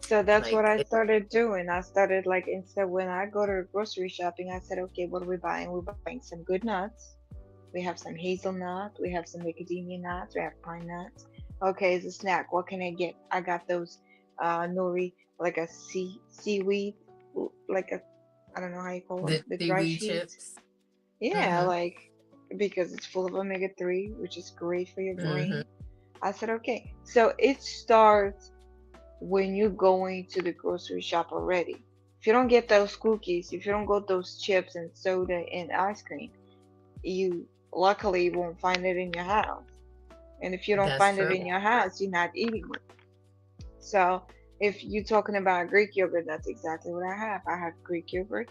So that's what Like I started doing. I started like instead when I go to grocery shopping, I said, okay, what are we buying? We're buying some good nuts. We have some hazelnut. We have some macadamia nuts. We have pine nuts. Okay, as a snack, what can I get? I got those nori, like a seaweed, like a I don't know how you call them, the the dry seaweed sheets. chips. Yeah, Mm-hmm. like because it's full of omega-3, which is great for your Mm-hmm. brain. I said, okay. So it starts when you're going to the grocery shop already. If you don't get those cookies, if you don't get those chips and soda and ice cream, you luckily won't find it in your house. And if you don't That's find it true. in your house, you're not eating it. So if you're talking about Greek yogurt, that's exactly what I have. I have Greek yogurt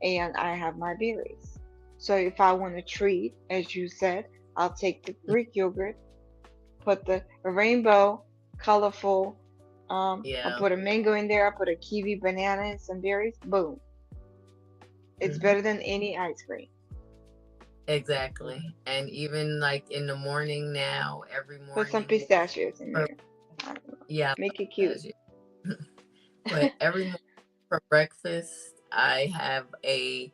and I have my berries. So if I want a treat, as you said, I'll take the Greek yogurt, put the rainbow, colorful. I'll Yeah. put a mango in there. I'll put a kiwi, banana, and some berries. Boom! It's Mm-hmm. better than any ice cream. Exactly. And even like in the morning now, every Put some morning pistachios in for, there. I don't know. yeah, I Make it love cute. that. But every morning for breakfast, I have a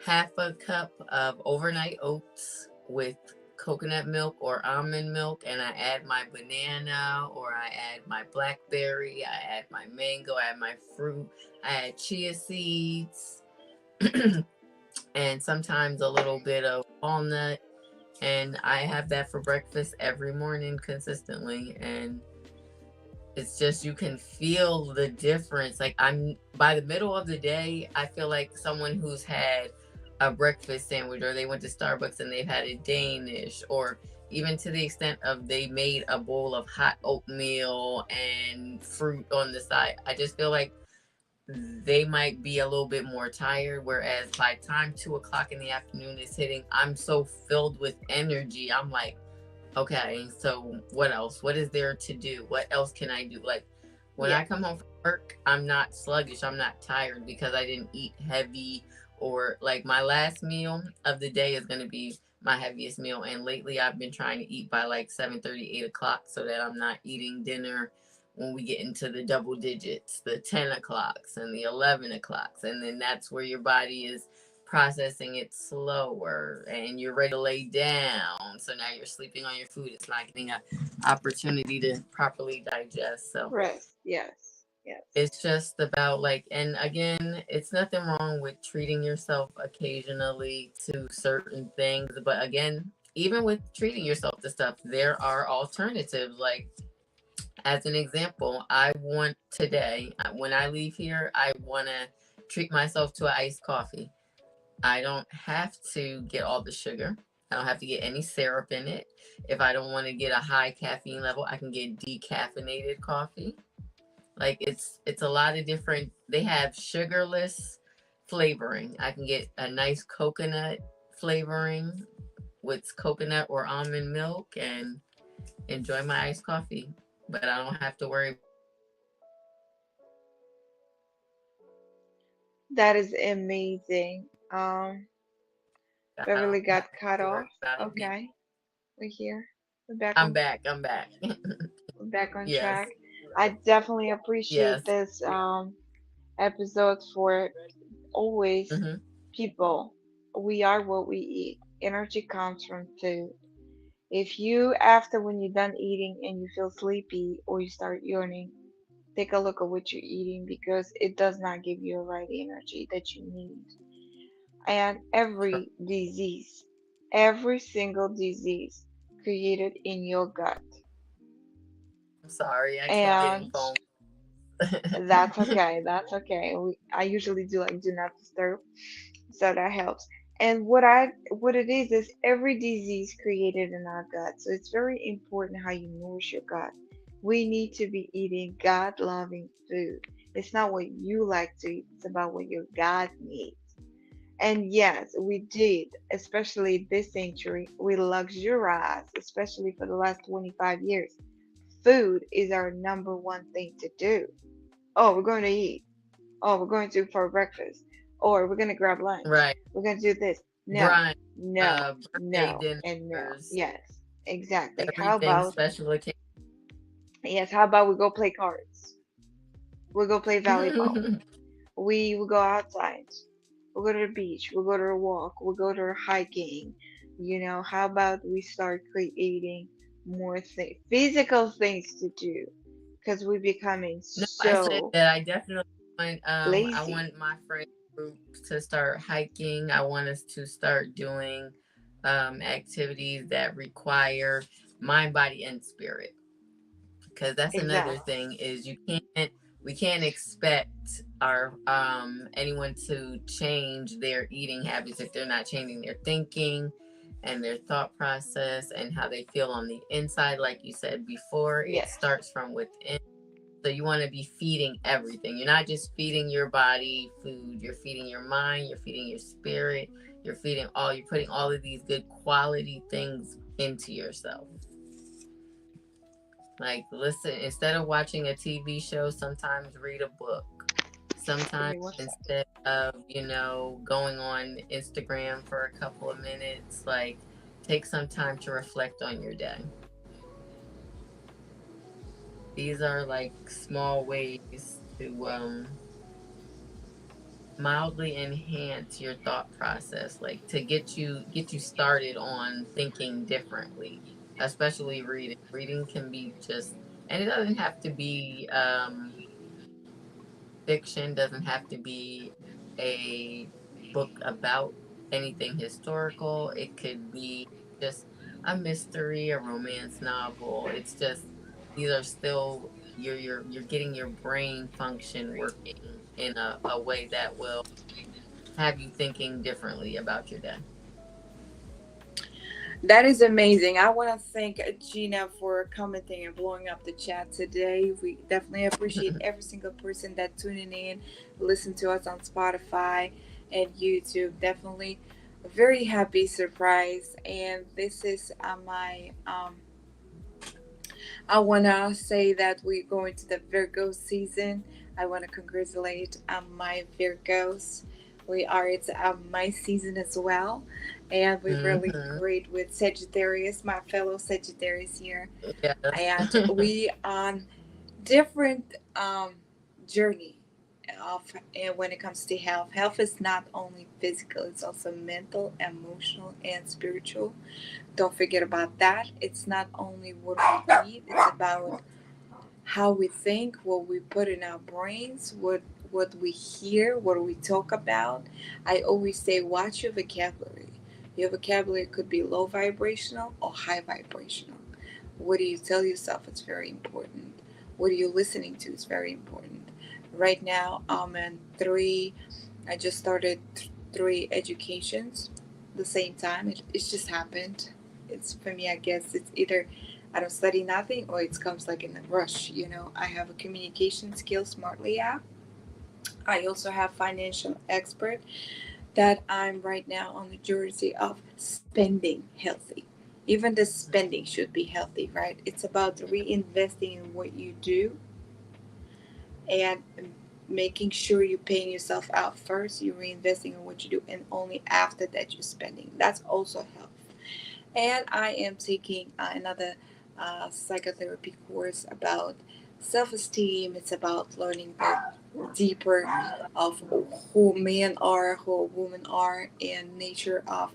half a cup of overnight oats with coconut milk or almond milk, and I add my banana, or I add my blackberry, I add my mango, I add my fruit, I add chia seeds, and sometimes a little bit of walnut. And I have that for breakfast every morning consistently. And it's just, you can feel the difference. Like, I'm by the middle of the day, I feel like someone who's had a breakfast sandwich, or they went to Starbucks and they've had a Danish, or even to the extent of they made a bowl of hot oatmeal and fruit on the side. I just feel like they might be a little bit more tired. Whereas by the time 2 o'clock in the afternoon is hitting, I'm so filled with energy. I'm like, okay, so what else? What is there to do? What else can I do? Like, when I Yes. come home from work, I'm not sluggish. I'm not tired because I didn't eat heavy, or like my last meal of the day is going to be my heaviest meal. And lately I've been trying to eat by like 7:30, 8 o'clock, so that I'm not eating dinner when we get into the double digits, the 10 o'clocks and the 11 o'clocks. And then that's where your body is processing it slower and you're ready to lay down. So now you're sleeping on your food. It's not getting an opportunity to properly digest. So Rest. Yes. Yes. it's just about like, and again, it's nothing wrong with treating yourself occasionally to certain things. But again, even with treating yourself to stuff, there are alternatives. Like, as an example, I want today, when I leave here, I want to treat myself to an iced coffee. I don't have to get all the sugar. I don't have to get any syrup in it. If I don't want to get a high caffeine level, I can get decaffeinated coffee. Like it's a lot of different. They have sugarless flavoring. I can get a nice coconut flavoring with coconut or almond milk and enjoy my iced coffee. But I don't have to worry about That is amazing. I don't Beverly have got cut to worry off. about it being. Okay, we're here. We're back I'm on. back. I'm back. We're back on Yes. track. I definitely appreciate Yes. this episode for always Hmm. people. We are what we eat. Energy comes from food. If you, after when you're done eating and you feel sleepy or you start yawning, take a look at what you're eating because it does not give you the right energy that you need. And every disease, every single disease created in your gut. I'm sorry. I keep getting And phone. that's okay. That's okay. I usually do like do not disturb, so that helps. And what it is every disease created in our gut. So it's very important how you nourish your gut. We need to be eating God loving food. It's not what you like to eat, it's about what your God needs. And yes, we did, especially this century, we luxurize, especially for the last 25 years. Food is our number one thing to do. Oh, we're going to eat. Oh, we're going to for breakfast. Or we're going to grab lunch. Right. We're going to do this. No, Brunch, no, birthday no, and no. dinners, Yes, exactly. How everything about, special occasion. yes, how about we go play cards? We'll go play volleyball. We will go outside. We'll go to the beach. We'll go to a walk. We'll go to hiking. How about we start creating more physical things to do? Because we're becoming No, I said so that I definitely want I lazy. want my friend group to start hiking. I want us to start doing activities that require mind, body, and spirit. Because that's another Exactly. thing is we can't expect our anyone to change their eating habits if they're not changing their thinking and their thought process and how they feel on the inside. Like you said before, it Yes. starts from within. So you want to be feeding everything. You're not just feeding your body food, you're feeding your mind, you're feeding your spirit, you're putting all of these good quality things into yourself. Like, listen, instead of watching a TV show, sometimes read a book. Give Sometimes me one second. instead of, going on Instagram for a couple of minutes, like, take some time to reflect on your day. These are like small ways to mildly enhance your thought process, like to get you started on thinking differently, especially reading. Reading can be just, and it doesn't have to be fiction, doesn't have to be a book about anything historical. It could be just a mystery, a romance novel. It's just, these are still, you're getting your brain function working in a way that will have you thinking differently about your day. That is amazing. I want to thank Gina for commenting and blowing up the chat today. We definitely appreciate every single person that tuning in, listen to us on Spotify and YouTube. Definitely a very happy surprise. And this is my I want to say that we're going to the Virgo season. I want to congratulate my Virgos. It's my season as well. And we're really Hmm. great with Sagittarius, my fellow Sagittarius here. Yes. And we on different journey of, and when it comes to health. Health is not only physical, it's also mental, emotional, and spiritual. Don't forget about that. It's not only what we eat, it's about how we think, what we put in our brains, what we hear, what we talk about. I always say watch your vocabulary. Your vocabulary could be low vibrational or high vibrational. What do you tell yourself? It's very important. What are you listening to? It's very important. Right now, I'm in three. I just started three educations the same time. It's just happened. It's for me. I guess it's either I don't study nothing or it comes like in a rush. You know, I have a communication skills smartly app. I also have financial expert that I'm right now on the jersey of spending healthy. Even the spending should be healthy, right? It's about reinvesting in what you do and making sure you're paying yourself out first. You're reinvesting in what you do, and only after that you're spending. That's also health. And I am taking another psychotherapy course about self-esteem. It's about learning the deeper of who men are, who women are, and nature of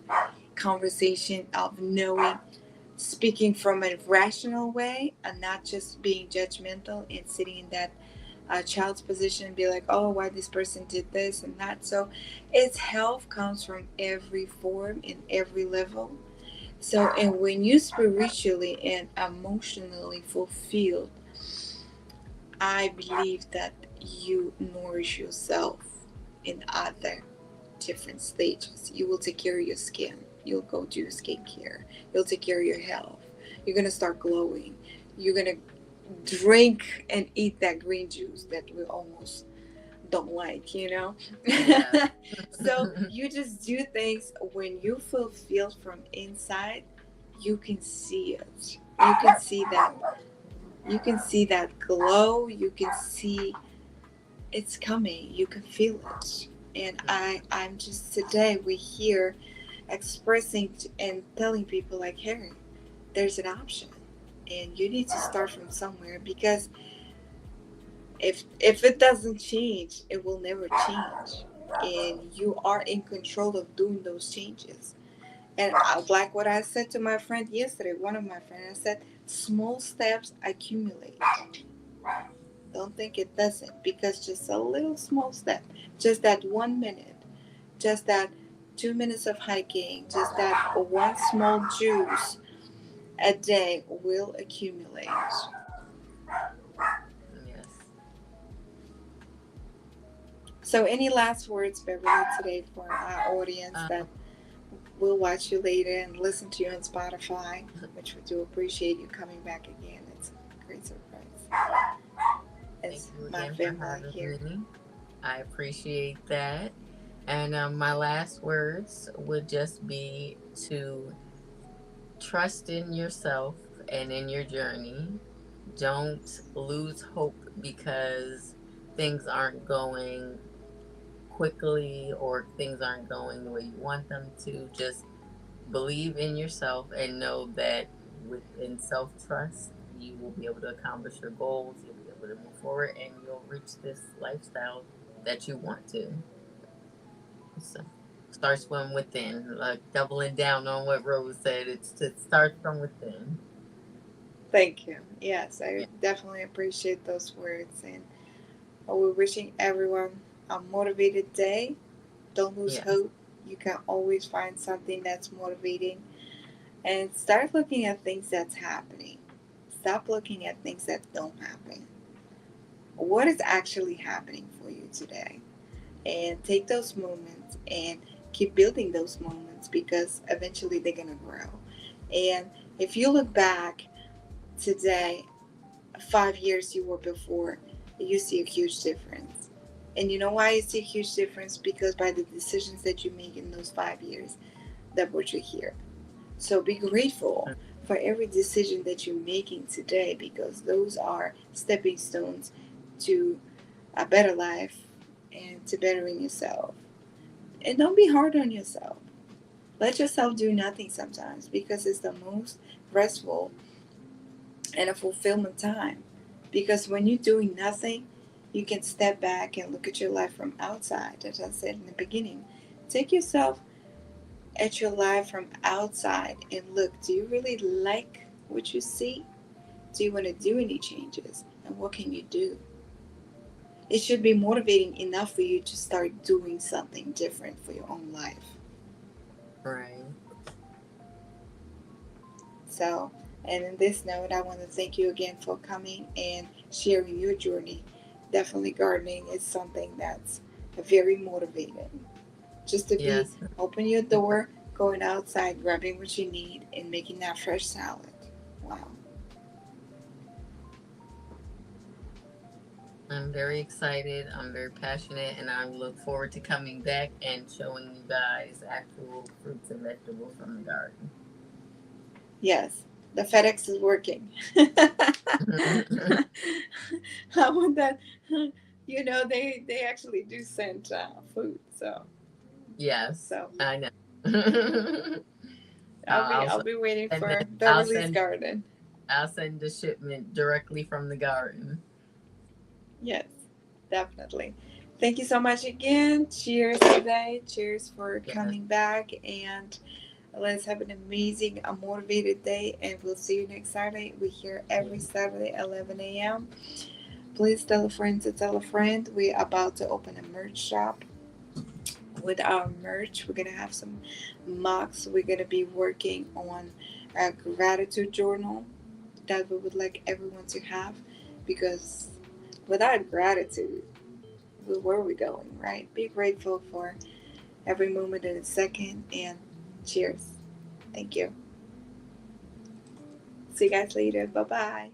conversation, of knowing, speaking from a rational way and not just being judgmental and sitting in that child's position and be like, oh, why this person did this and that. So its health comes from every form in every level. So, and when you spiritually and emotionally fulfilled, I believe that you nourish yourself in other different stages. You will take care of your skin. You'll go do skincare. You'll take care of your health. You're gonna start glowing. You're gonna drink and eat that green juice that we almost don't like, you know? Yeah. So you just do things when you fulfill from inside, you can see it. You can see that. You can see that glow. You can see it's coming. You can feel it. And I'm just today we're here expressing and telling people like, hey, there's an option, and you need to start from somewhere because if it doesn't change, it will never change, and you are in control of doing those changes. And like what I said to my friend yesterday, one of my friends, I said, small steps accumulate. Don't think it doesn't, because just a little small step, just that 1 minute, just that 2 minutes of hiking, just that one small juice a day will accumulate. Yes. So, any last words, Beverly, today for our audience that Um, will watch you later and listen to you on Spotify, which we do appreciate you coming back again. It's a great surprise. Thank It's you my again for family having here. me. I appreciate that. And my last words would just be to trust in yourself and in your journey. Don't lose hope because things aren't going quickly or things aren't going the way you want them to. Just believe in yourself and know that within self trust, you will be able to accomplish your goals, you'll be able to move forward, and you'll reach this lifestyle that you want to. So, starts from within, like doubling down on what Rose said. It starts from within. Thank you. Yes, I Yeah. definitely appreciate those words. And we're wishing everyone a motivated day. Don't lose Yes. hope. You can always find something that's motivating, and start looking at things that's happening. Stop looking at things that don't happen. What is actually happening for you today? And take those moments and keep building those moments, because eventually they're going to grow. And if you look back today, 5 years you were before, you see a huge difference. And you know why you see a huge difference? Because by the decisions that you make in those 5 years, that brought you here. So be grateful for every decision that you're making today, because those are stepping stones to a better life and to bettering yourself. And don't be hard on yourself. Let yourself do nothing sometimes, because it's the most restful and a fulfillment time. Because when you're doing nothing, you can step back and look at your life from outside. As I said in the beginning, take yourself at your life from outside and look, do you really like what you see? Do you want to do any changes? And what can you do? It should be motivating enough for you to start doing something different for your own life. Right. So, and in this note, I want to thank you again for coming and sharing your journey. Definitely, gardening is something that's very motivating. Just to be Yes. open your door, going outside, grabbing what you need, and making that fresh salad. Wow. I'm very excited. I'm very passionate, and I look forward to coming back and showing you guys actual fruits and vegetables from the garden. Yes, the FedEx is working. I want that. You know, they actually do send food. So Yes, so I know. I'll be waiting and then for Beverly's garden. I'll send the shipment directly from the garden. Yes, definitely. Thank you so much again. Cheers today. Cheers for Yes. coming back, and let's have an amazing, a motivated day. And we'll see you next Saturday. We're here every Saturday, 11 a.m. Please tell a friend to tell a friend. We're about to open a merch shop. With our merch, we're gonna have some mugs. We're gonna be working on a gratitude journal that we would like everyone to have, because without gratitude, where are we going, right? Be grateful for every moment and a second, and cheers. Thank you. See you guys later. Bye bye.